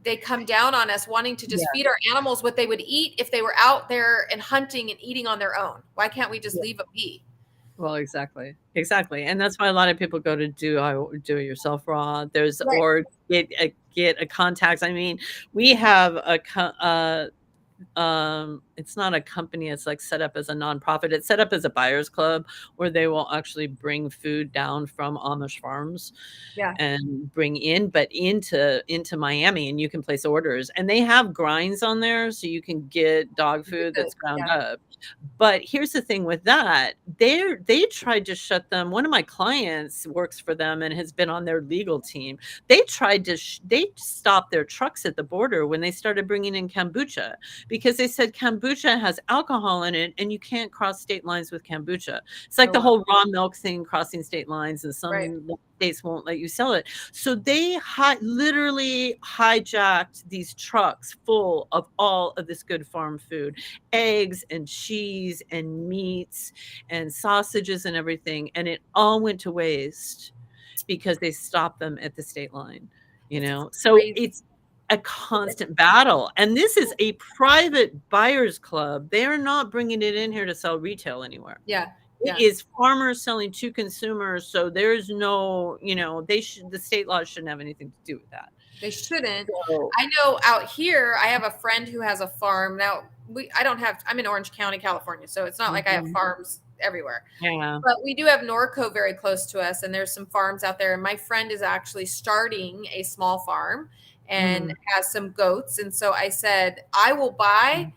S1: they come down on us wanting to just
S2: Yeah,
S1: feed our animals what they would eat if they were out there and hunting and eating on their own. Why can't we just
S2: yeah.
S1: leave them be?
S2: Well, exactly, exactly, and that's why a lot of people go to do it yourself raw. There's
S1: Right.
S2: or get a contacts. I mean, we have it's not a company, it's like set up as a nonprofit. It's set up as a buyers club where they will actually bring food down from Amish farms
S1: Yeah.
S2: and bring in, but into Miami, and you can place orders, and they have grinds on there so you can get dog food that's ground
S1: Yeah.
S2: up. But here's the thing with that, they tried to shut them. One of my clients works for them and has been on their legal team. They tried to they stopped their trucks at the border when they started bringing in kombucha, because they said kombucha has alcohol in it and you can't cross state lines with kombucha. It's like
S1: Oh,
S2: the
S1: wow.
S2: whole raw milk thing, crossing state lines, and
S1: Right.
S2: some states won't let you sell it. So they literally hijacked these trucks full of all of this good farm food, eggs and cheese and meats and sausages and everything, and it all went to waste because they stopped them at the state line,
S1: It's
S2: So
S1: crazy.
S2: it's a constant battle, and this is a private buyers club. They're not bringing it in here to sell retail anywhere.
S1: Yeah.
S2: It
S1: Yeah.
S2: is farmers selling to consumers, so there's no, the state laws shouldn't have anything to do with that.
S1: They shouldn't.
S2: So
S1: I know out here, I have a friend who has a farm. Now, I'm in Orange County, California, so it's not like I have
S2: mhm,
S1: farms everywhere.
S2: yeah,
S1: But we do have Norco very close to us, and there's some farms out there. And my friend is actually starting a small farm and
S2: mhm,
S1: has some goats. And so I said, I will buy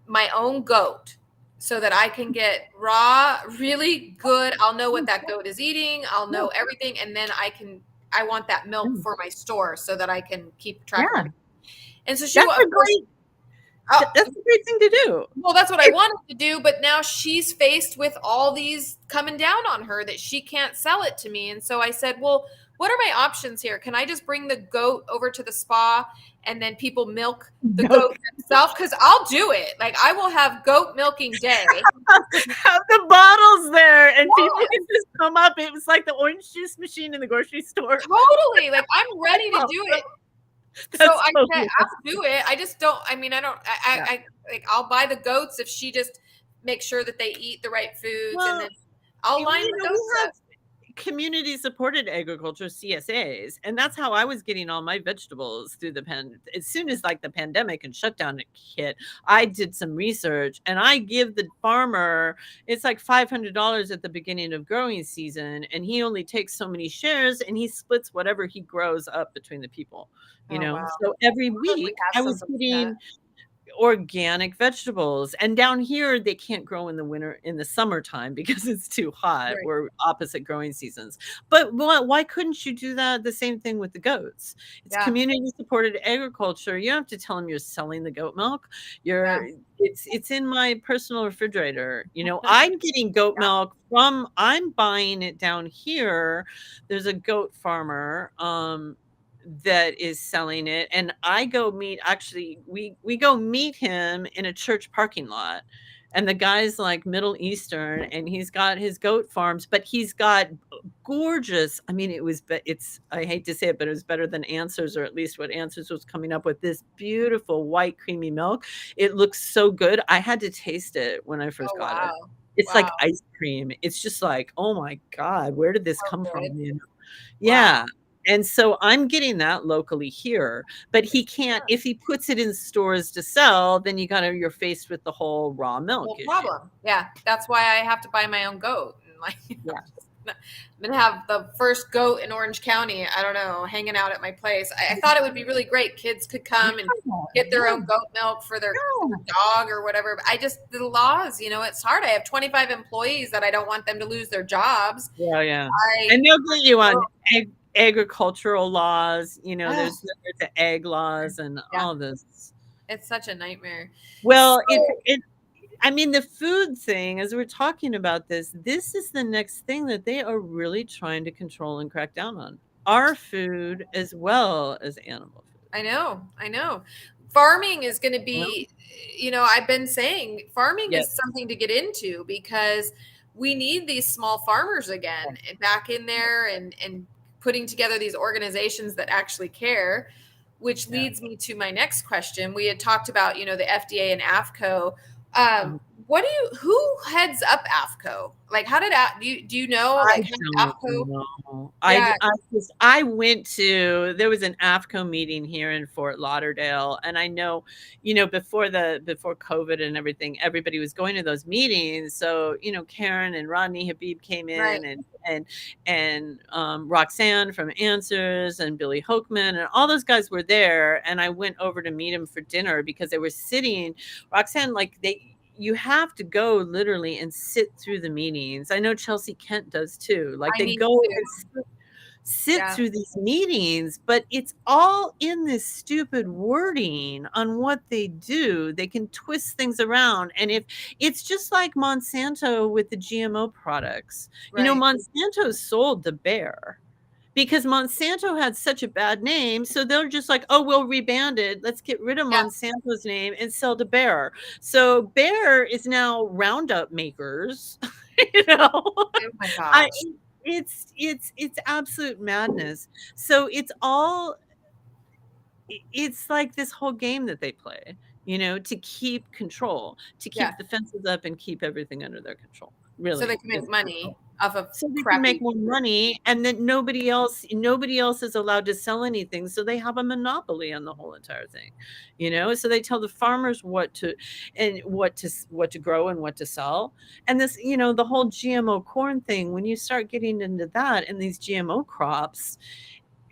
S1: my own goat so that I can get raw, really good. I'll know what that goat is eating. I'll
S2: yeah,
S1: know everything. And then I want that milk
S2: mm,
S1: for my store so that I can keep track of
S2: yeah.
S1: everything. And so she,
S2: That's
S1: of
S2: a
S1: course,
S2: great that's a great thing to do.
S1: well, that's what I wanted to do, but now she's faced with all these coming down on her that she can't sell it to me. And so I said, well, what are my options here? Can I just bring the goat over to the spa and then people milk the
S2: Milk.
S1: goat themselves? Because I'll do it. Like I will have goat milking day.
S2: Have the bottles there, and people
S1: Yes,
S2: can just come up. It was like the orange juice machine in the grocery store.
S1: totally. Like I'm ready to do it. So
S2: That's
S1: I said,
S2: totally
S1: I'll do it. I just don't, I mean, I don't,
S2: yeah.
S1: like, I'll buy the goats if she just makes sure that they eat the right foods and
S2: Well,
S1: then I'll
S2: we
S1: line the
S2: we
S1: goats
S2: have
S1: up.
S2: community supported agriculture, CSAs, and that's how I was getting all my vegetables through as soon as like the pandemic and shutdown hit. I did some research, and I give the farmer, it's like $500 at the beginning of growing season, and he only takes so many shares, and he splits whatever he grows up between the people.
S1: Oh, wow.
S2: So every
S1: We
S2: week
S1: have
S2: I was
S1: something like that.
S2: getting organic vegetables. And down here, they can't grow in the summertime because it's too hot.
S1: Right.
S2: We're opposite growing seasons. But why couldn't you do that? The same thing with the goats. It's
S1: Yeah.
S2: community supported agriculture. You don't have to tell them you're selling the goat milk.
S1: Yeah.
S2: It's in my personal refrigerator. I'm getting goat milk I'm buying it down here. There's a goat farmer that is selling it, and I go meet actually we go meet him in a church parking lot, and the guy's like Middle Eastern, and he's got his goat farms, but he's got gorgeous, I mean, it's, I hate to say it, but it was better than Answers, or at least what Answers was coming up with, this beautiful white creamy milk. It looks so good. I had to taste it when I first
S1: Oh,
S2: got it.
S1: wow.
S2: It's
S1: Wow.
S2: like ice cream. It's just like, oh my God, where did this
S1: So
S2: come from?
S1: good. Wow.
S2: Yeah. And so I'm getting that locally here, but he can't, if he puts it in stores to sell, then you're faced with the whole raw milk
S1: No
S2: issue.
S1: problem. Yeah. That's why I have to buy my own goat. And like,
S2: Yeah.
S1: I'm gonna have the first goat in Orange County, I don't know, hanging out at my place. I thought it would be really great. Kids could come and get their own goat milk for their dog or whatever. But the laws, it's hard. I have 25 employees that I don't want them to lose their jobs.
S2: Yeah. And they'll get you on agricultural laws, there's the egg laws and all this.
S1: It's such a nightmare.
S2: Well, I mean, the food thing, as we're talking about this is the next thing that they are really trying to control and crack down on. Our food as well as animal food.
S1: I know. Farming is going to be, I've been saying farming is something to get into, because we need these small farmers again back in there and putting together these organizations that actually care, which leads me to my next question. We had talked about, the FDA and AFCO. Who heads up AFCO? Like, how did do you know? Like,
S2: I don't know. I went to, there was an AFCO meeting here in Fort Lauderdale, and I know, before COVID and everything, everybody was going to those meetings. So, Karen and Rodney Habib came in, and Roxanne from Answers and Billy Hochman and all those guys were there. And I went over to meet them for dinner because they were sitting, Roxanne, you have to go literally and sit through the meetings. I know Chelsea Kent does too. Like, they go and sit through these meetings, but it's all in this stupid wording on what they do. They can twist things around. And if it's just like Monsanto with the GMO products, Monsanto sold the bear, because Monsanto had such a bad name. So they're just like, oh, we'll reband it. Let's get rid of Monsanto's name and sell to Bayer. So Bayer is now Roundup makers.
S1: Oh my gosh.
S2: It's absolute madness. So it's like this whole game that they play, to keep control, to keep the fences up and keep everything under their control. Really.
S1: So they can make money off of
S2: so they can make more money, and then nobody else is allowed to sell anything. So they have a monopoly on the whole entire thing, so they tell the farmers what to grow and what to sell. And this, the whole GMO corn thing, when you start getting into that and these GMO crops,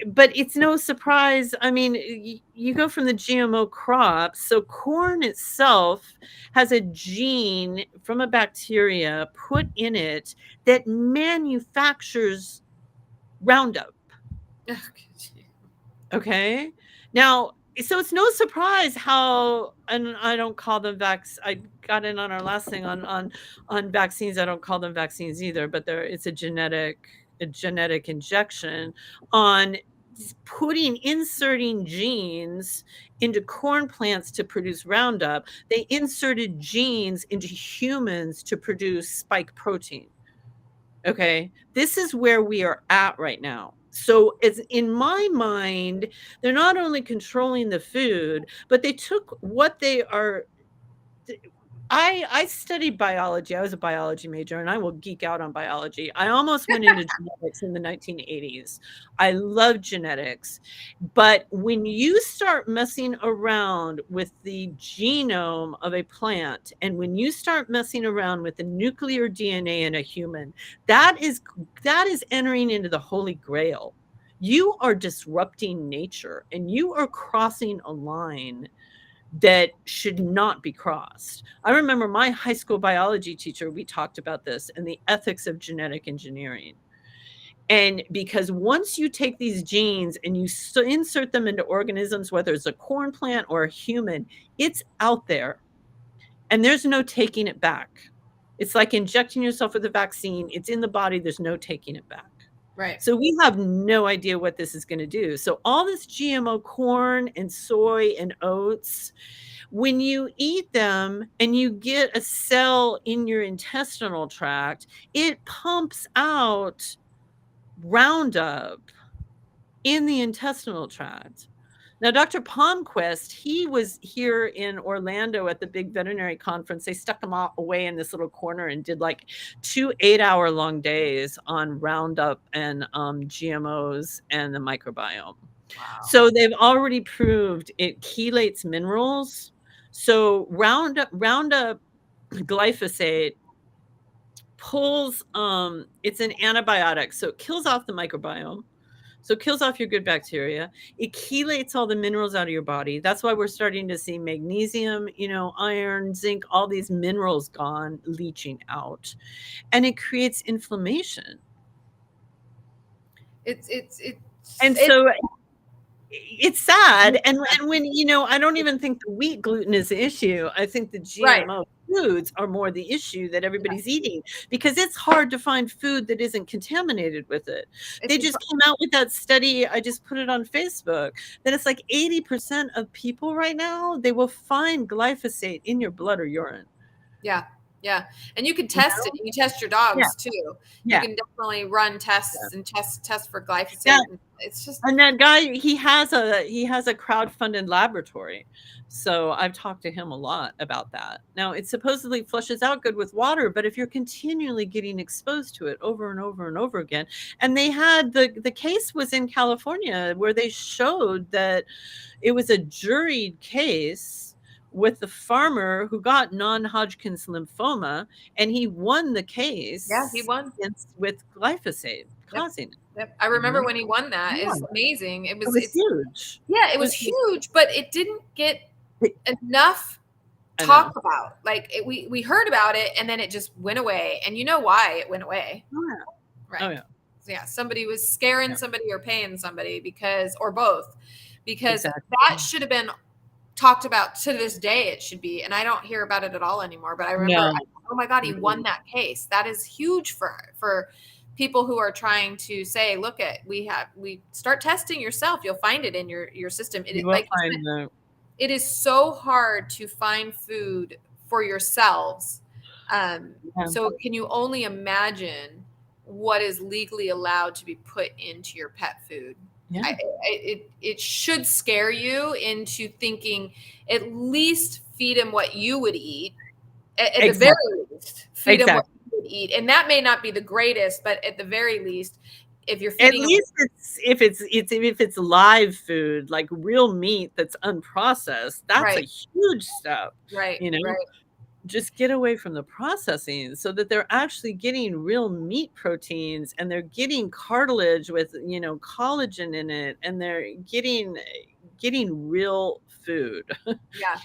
S2: but it's no surprise. I mean, you go from the GMO crops. So corn itself has a gene from a bacteria put in it that manufactures Roundup. Okay. Now, so it's no surprise how, and I don't call them I got in on our last thing on vaccines. I don't call them vaccines either, but it's a genetic injection on inserting genes into corn plants to produce Roundup. They inserted genes into humans to produce spike protein. Okay, this is where we are at right now. So it's, in my mind, they're not only controlling the food, but they took what they are. I studied biology. I was a biology major, and I will geek out on biology. I almost went into genetics in the 1980s. I love genetics. But when you start messing around with the genome of a plant, and when you start messing around with the nuclear DNA in a human, that is entering into the Holy Grail. You are disrupting nature, and you are crossing a line that should not be crossed. I remember my high school biology teacher, we talked about this and the ethics of genetic engineering. And because once you take these genes and you insert them into organisms, whether it's a corn plant or a human, it's out there and there's no taking it back. It's like injecting yourself with a vaccine. It's in the body. There's no taking it back.
S1: Right.
S2: So we have no idea what this is going to do. So all this GMO corn and soy and oats, when you eat them and you get a cell in your intestinal tract, it pumps out Roundup in the intestinal tract. Now, Dr. Palmquist, he was here in Orlando at the big veterinary conference. They stuck him away in this little corner and did like 2 8-hour-long days on Roundup and GMOs and the microbiome.
S1: Wow.
S2: So they've already proved it chelates minerals. So Roundup glyphosate pulls, it's an antibiotic, so it kills off the microbiome. So it kills off your good bacteria. It chelates all the minerals out of your body. That's why we're starting to see magnesium, iron, zinc, all these minerals gone, leaching out. And it creates inflammation. So it's sad. And when, I don't even think the wheat gluten is the issue. I think the GMO foods are more the issue that everybody's eating, because it's hard to find food that isn't contaminated with it. They just came out with that study. I just put it on Facebook that it's like 80% of people right now, they will find glyphosate in your blood or urine.
S1: Yeah. Yeah. And you can test it. You can test your dogs too. You can definitely run tests and test for glyphosate.
S2: Yeah.
S1: It's just,
S2: and that guy, he has a crowdfunded laboratory. So I've talked to him a lot about that. Now, it supposedly flushes out good with water, but if you're continually getting exposed to it over and over and over again, and they had the case was in California where they showed that it was a juried case with the farmer who got non-Hodgkin's lymphoma, and he won the case.
S1: Yeah, he won
S2: with glyphosate causing it.
S1: Yep. I remember when he won that. It's amazing. It was
S2: huge.
S1: Yeah, it was huge, but it didn't get enough talk about. Like we heard about it, and then it just went away. And you know why it went away? Right.
S2: Oh yeah.
S1: Yeah. Somebody was scaring somebody or paying somebody or both, because that should have been talked about to this day. It should be, and I don't hear about it at all anymore. But I remember, oh my God, he won that case. That is huge for people who are trying to say, look, we start testing yourself. You'll find it in your system. It is so hard to find food for yourselves. So can you only imagine what is legally allowed to be put into your pet food? Yeah. It should scare you into thinking at least feed him what you would eat. At the very least, feed him what you would eat. And that may not be the greatest, but at the very least, if you're feeding
S2: at least if it's live food, like real meat that's unprocessed, that's a huge step.
S1: Right.
S2: Just get away from the processing so that they're actually getting real meat proteins, and they're getting cartilage with collagen in it, and they're getting real food.
S1: Yeah.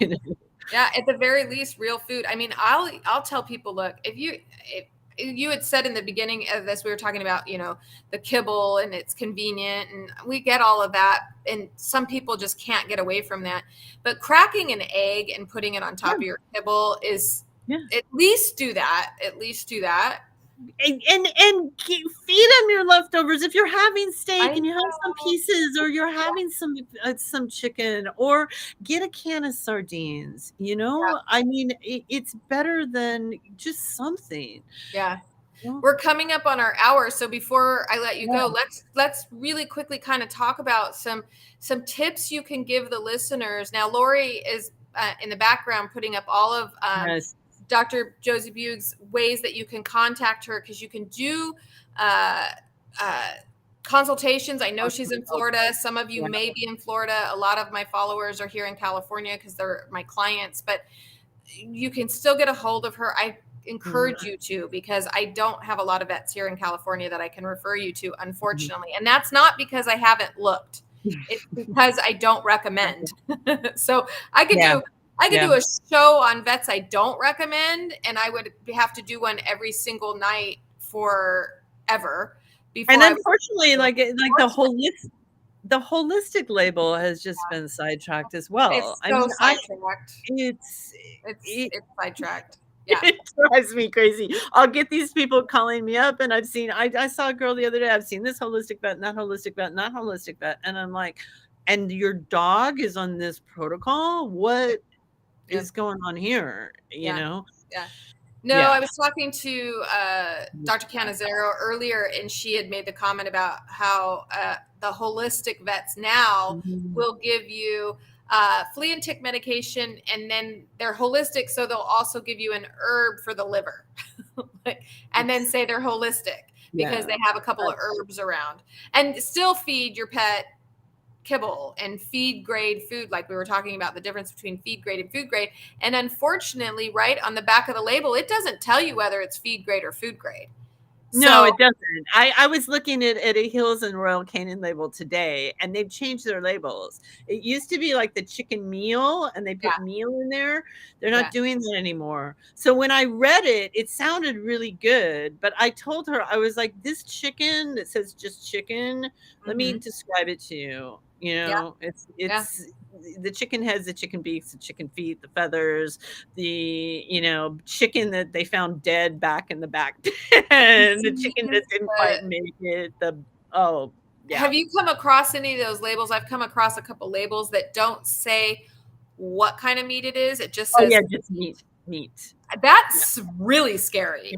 S1: Yeah, at the very least, real food. I mean, I'll tell people, look, if you had said in the beginning of this, we were talking about, the kibble and it's convenient, and we get all of that. And some people just can't get away from that. But cracking an egg and putting it on top of your kibble is at least do that.
S2: And feed them your leftovers. If you're having steak and you have some pieces, or you're having some chicken, or get a can of sardines, I mean, it's better than just something.
S1: Yeah. We're coming up on our hour. So before I let you go, let's really quickly kind of talk about some tips you can give the listeners. Now, Lori is in the background putting up all of Dr. Josie Buig's ways that you can contact her, because you can do consultations. I know she's in Florida. Some of you may be in Florida. A lot of my followers are here in California because they're my clients, but you can still get a hold of her. I encourage you to, because I don't have a lot of vets here in California that I can refer you to, unfortunately. And that's not because I haven't looked. It's because I don't recommend. So I could do I could do a show on vets I don't recommend, and I would have to do one every single night forever.
S2: And unfortunately, like the holistic label has just been sidetracked as well.
S1: It's so sidetracked. It's sidetracked. Yeah.
S2: It drives me crazy. I'll get these people calling me up, and I saw a girl the other day. I've seen this holistic vet, and that holistic vet, and that holistic vet, and I'm like, and your dog is on this protocol? What is going on here? You know?
S1: Yeah. No, I was talking to Dr. Canizero earlier, and she had made the comment about how the holistic vets now will give you flea and tick medication, and then they're holistic, so they'll also give you an herb for the liver, and then say they're holistic because they have a couple of herbs around, and still feed your pet kibble and feed grade food, like we were talking about the difference between feed grade and food grade. And unfortunately, right on the back of the label, it doesn't tell you whether it's feed grade or food grade.
S2: No, it doesn't. I was looking at a Hills and Royal Canin label today, and they've changed their labels. It used to be like the chicken meal, and they put meal in there. They're not doing that anymore. So when I read it, it sounded really good, but I told her, I was like, this chicken that says just chicken, let me describe it to you. You know, it's the chicken heads, the chicken beaks, the chicken feet, the feathers, the, chicken that they found dead back in the back pen, the chicken that didn't quite make it,
S1: Have you come across any of those labels? I've come across a couple labels that don't say what kind of meat it is. It just says
S2: just meat.
S1: That's really scary.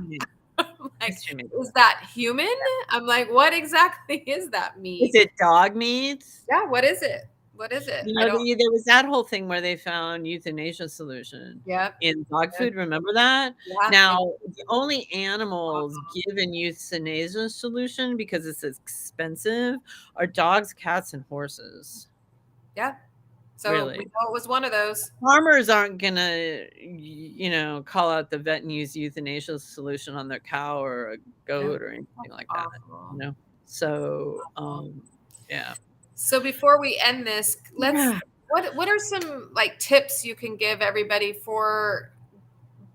S1: Like, is that human? I'm like, what exactly is that meat?
S2: Is it dog meat?
S1: Yeah, what is it? What is it?
S2: There was that whole thing where they found euthanasia solution in dog food. Remember that? Yeah. Now, the only animals given euthanasia solution because it's expensive are dogs, cats, and horses.
S1: Yeah. So we know it was one of those.
S2: Farmers aren't going to, call out the vet and use euthanasia solution on their cow or a goat or anything like that. So, yeah.
S1: So before we end this, what are some tips you can give everybody for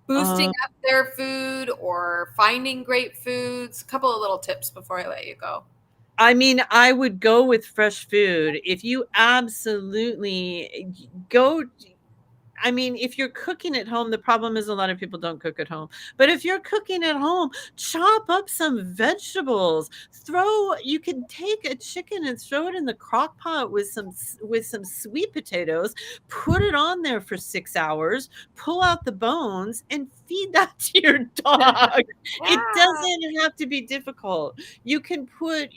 S1: boosting up their food or finding great foods? A couple of little tips before I let you go.
S2: I mean, I would go with fresh food. If you absolutely if you're cooking at home, the problem is a lot of people don't cook at home. But if you're cooking at home, chop up some vegetables. You can take a chicken and throw it in the crock pot with some sweet potatoes, put it on there for 6 hours, pull out the bones, and feed that to your dog. It doesn't have to be difficult. You can put,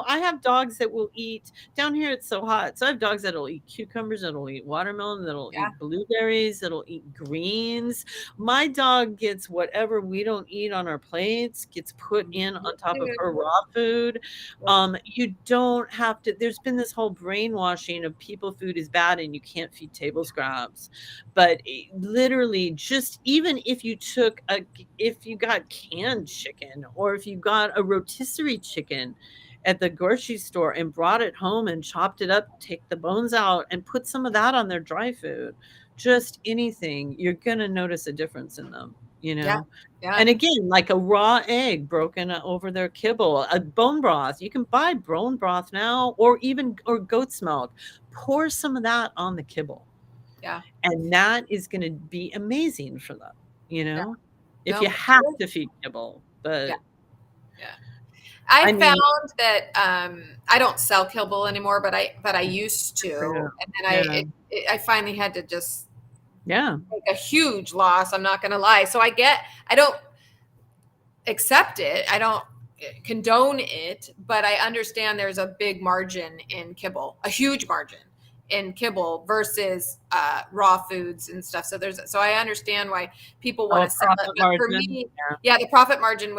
S2: I have dogs that will eat, down here it's so hot, so I have dogs that'll eat cucumbers, that'll eat watermelon, that'll eat blueberries, that'll eat greens. My dog gets whatever we don't eat on our plates, gets put in on top of her raw food. You don't have to, there's been this whole brainwashing of people food is bad and you can't feed table scraps. But literally, just even if you got canned chicken or if you got a rotisserie chicken at the grocery store and brought it home and chopped it up, take the bones out and put some of that on their dry food, just anything, you're going to notice a difference in them, Yeah. And again, like a raw egg broken over their kibble, a bone broth, you can buy bone broth now or goat's milk, pour some of that on the kibble.
S1: Yeah.
S2: And that is going to be amazing for them, if you have to feed kibble, but
S1: I found that I don't sell kibble anymore, but I used to, and then I finally had to just make a huge loss. I'm not going to lie. So I don't accept it. I don't condone it, but I understand there's a big margin in kibble, a huge margin in kibble versus raw foods and stuff. So I understand why people want to sell it. But for me, the profit margin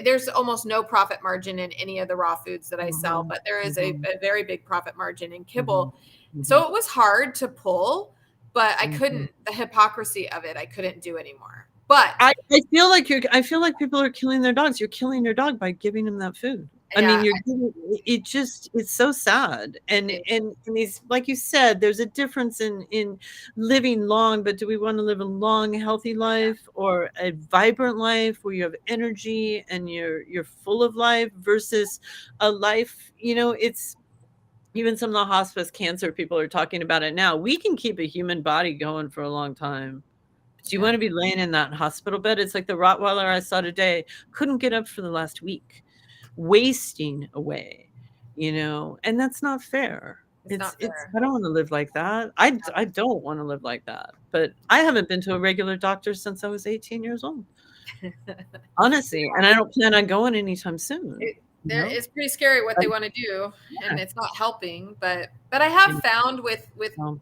S1: there's almost no profit margin in any of the raw foods that I sell, but there is a very big profit margin in kibble. So it was hard to pull, but I couldn't, the hypocrisy of it, I couldn't do anymore. But
S2: I feel like people are killing their dogs. You're killing your dog by giving them that food. I mean,
S1: Yeah,
S2: it's so sad. And these, like you said, there's a difference in living long, but do we want to live a long, healthy life or a vibrant life where you have energy and you're full of life versus a life, it's even some of the hospice cancer people are talking about it now. We can keep a human body going for a long time. Do you want to be laying in that hospital bed? It's like the Rottweiler I saw today, couldn't get up for the last week, wasting away, and that's not fair.
S1: it's not fair.
S2: I don't want to live like that. I don't want to live like that. But I haven't been to a regular doctor since I was 18 years old. Honestly, and I don't plan on going anytime soon.
S1: It's pretty scary what they want to do, and it's not helping. But I have found with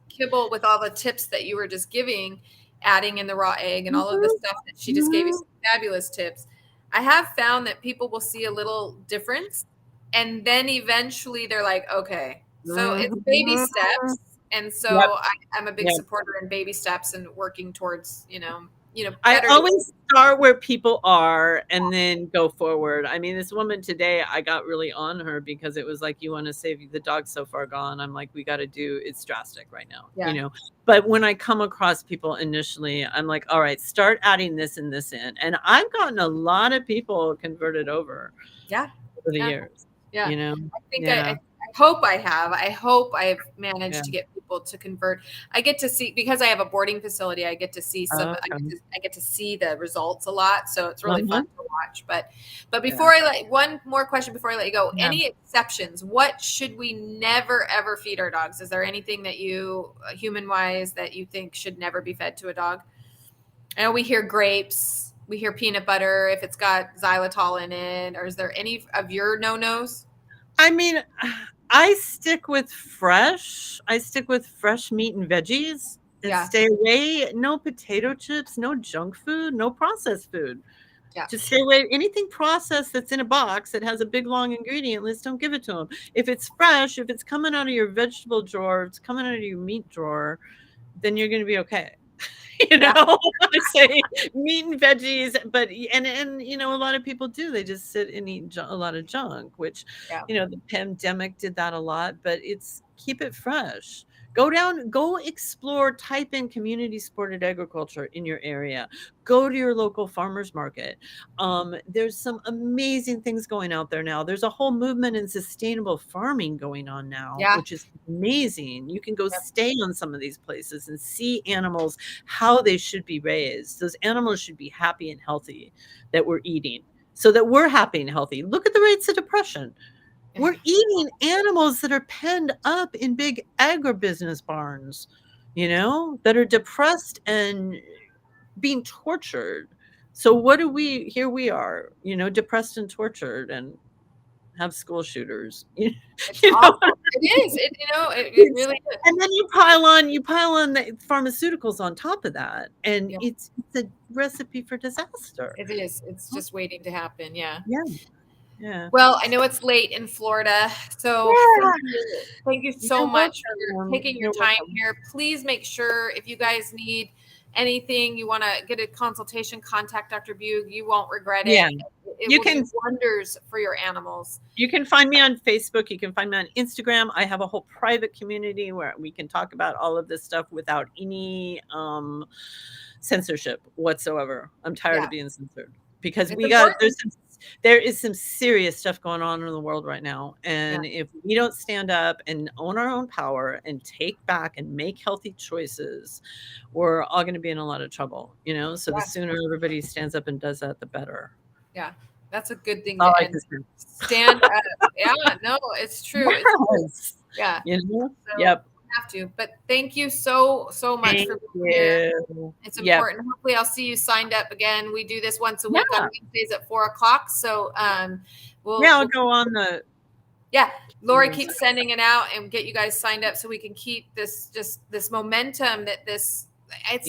S1: kibble, with all the tips that you were just giving, adding in the raw egg and all of the stuff that she just gave you, some fabulous tips. I have found that people will see a little difference, and then eventually they're like, okay, so it's baby steps. And so I'm a big supporter in baby steps and working towards,
S2: I
S1: better.
S2: always start where people are and then go forward. I mean, this woman today, I got really on her because it was like, you want to save the dog's so far gone. I'm like, we got to do, it's drastic right now, But when I come across people initially, I'm like, all right, start adding this and this in. And I've gotten a lot of people converted over over the years.
S1: I think I hope I have. I hope I've managed to get people to convert. I get to see, because I have a boarding facility, I get to see some. I get to see the results a lot, so it's really fun to watch. But before one more question before I let you go. Any exceptions? What should we never ever feed our dogs? Is there anything that you, human wise, that you think should never be fed to a dog? I know we hear grapes, we hear peanut butter if it's got xylitol in it, or is there any of your no-nos?
S2: I mean, I stick with fresh. I stick with fresh meat and veggies and stay away. No potato chips, no junk food, no processed food. Just stay away. Anything processed that's in a box that has a big long ingredient list, don't give it to them. If it's fresh, if it's coming out of your vegetable drawer, if it's coming out of your meat drawer, then you're going to be okay. I say meat and veggies, but and a lot of people do. They just sit and eat a lot of junk, which the pandemic did that a lot. But it's keep it fresh. Go explore, type in community supported agriculture in your area. Go to your local farmers market. There's some amazing things going out there now. There's a whole movement in sustainable farming going on now, which is amazing. You can go stay on some of these places and see animals, how they should be raised. Those animals should be happy and healthy that we're eating so that we're happy and healthy. Look at the rates of depression. We're eating animals that are penned up in big agribusiness barns, that are depressed and being tortured. So what do here we are, depressed and tortured and have school shooters.
S1: It's awful. It is. It really is.
S2: And then you pile on the pharmaceuticals on top of that. And it's a recipe for disaster.
S1: It is. It's just waiting to happen. Yeah.
S2: Yeah.
S1: Well, I know it's late in Florida, so thank you so much for taking your time here. Please make sure, if you guys need anything, you want to get a consultation, contact Dr. Bug. You won't regret it. It will do wonders for your animals.
S2: You can find me on Facebook. You can find me on Instagram. I have a whole private community where we can talk about all of this stuff without any censorship whatsoever. I'm tired of being censored because there is some serious stuff going on in the world right now. And if we don't stand up and own our own power and take back and make healthy choices, we're all going to be in a lot of trouble, So the sooner everybody stands up and does that, the better.
S1: Yeah, that's a good thing to stand up. Yeah, no, it's true. It's true. Yeah. Have to, but thank you so much for being here. It's important. Hopefully I'll see you signed up again. We do this once a week on Wednesdays at 4:00. So
S2: I'll go on the
S1: Lori keeps sending it out and get you guys signed up so we can keep this momentum it's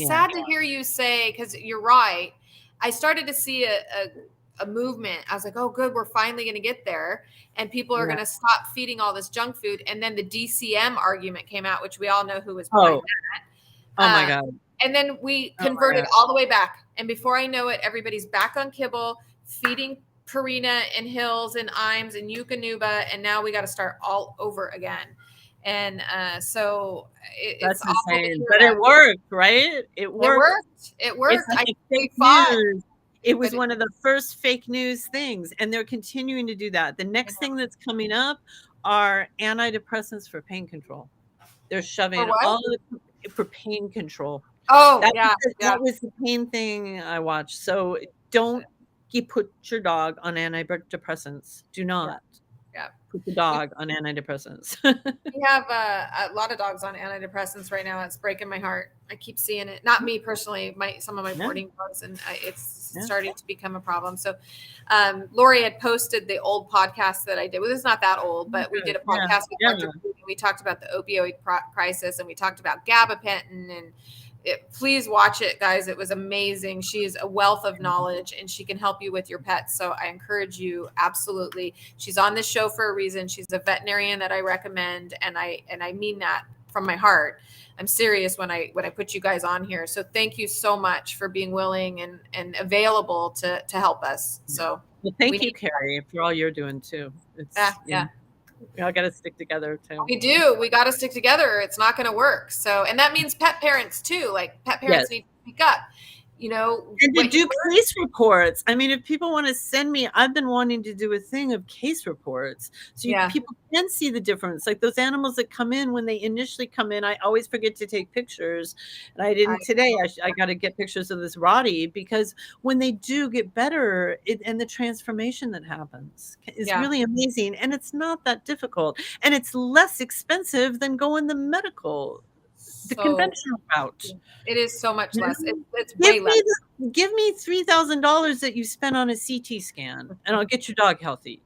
S1: sad to hear you say, because you're right. I started to see a movement. I was like, oh, good. We're finally going to get there. And people are going to stop feeding all this junk food. And then the DCM argument came out, which we all know who was behind that.
S2: Oh my God.
S1: And then we converted all the way back. And before I know it, everybody's back on kibble, feeding Purina and Hills and Imes and Eukanuba, and now we got to start all over again. And so it's awful to hear
S2: but
S1: that.
S2: it worked, right? It worked.
S1: It worked.
S2: It's like fake
S1: fought.
S2: news. It was one of the first fake news things, and they're continuing to do that. The next thing that's coming up are antidepressants for pain control. They're shoving all for pain control.
S1: Oh,
S2: that was the pain thing I watched. So don't put your dog on antidepressants. Do not. Put the dog on antidepressants.
S1: We have a lot of dogs on antidepressants right now. It's breaking my heart. I keep seeing it. Not me personally, some of my boarding dogs, and it's starting to become a problem. So Lori had posted the old podcast that I did. Well, it's not that old, but we did a podcast with Dr. Pooh, and we talked about the opioid crisis, and we talked about gabapentin, and please watch it, guys. It was amazing. She's a wealth of knowledge, and she can help you with your pets. So I encourage you, absolutely. She's on this show for a reason. She's a veterinarian that I recommend, and I mean that from my heart. I'm serious when I put you guys on here. So thank you so much for being willing and available to help us. So
S2: thank you, Carrie, for all you're doing too. It's, we all got to stick together too.
S1: We do. We got to stick together. It's not going to work. So, and that means pet parents too. Like pet parents need to speak up. And
S2: to do case reports. I mean, if people want to send me, I've been wanting to do a thing of case reports so people can see the difference. Like those animals that come in, when they initially come in, I always forget to take pictures, and I didn't today. I got to get pictures of this Roddy, because when they do get better, and the transformation that happens is really amazing, and it's not that difficult, and it's less expensive than going the medical. The conventional route.
S1: It is so much less. It's way less.
S2: Give me $3,000 that you spent on a CT scan, and I'll get your dog healthy.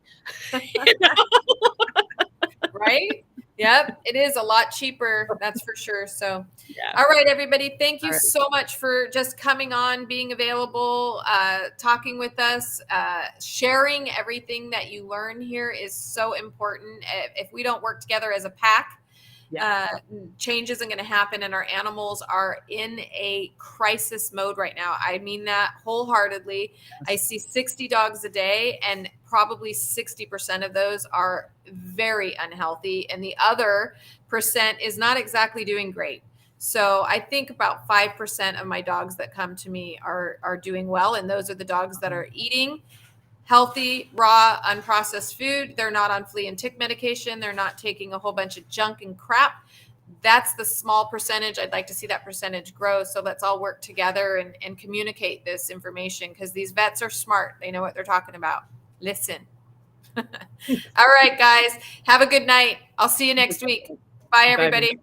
S1: Right? Yep. It is a lot cheaper. That's for sure. So, all right, everybody. Thank you so much for just coming on, being available, talking with us, sharing everything that you learn here is so important. If we don't work together as a pack, change isn't going to happen, and our animals are in a crisis mode right now. I mean that wholeheartedly. I see 60 dogs a day, and probably 60% of those are very unhealthy, and the other percent is not exactly doing great. So I think about 5% of my dogs that come to me are doing well, and those are the dogs that are eating healthy, raw, unprocessed food. They're not on flea and tick medication. They're not taking a whole bunch of junk and crap. That's the small percentage. I'd like to see that percentage grow. So let's all work together and communicate this information, because these vets are smart. They know what they're talking about. Listen. All right, guys. Have a good night. I'll see you next week. Bye, everybody.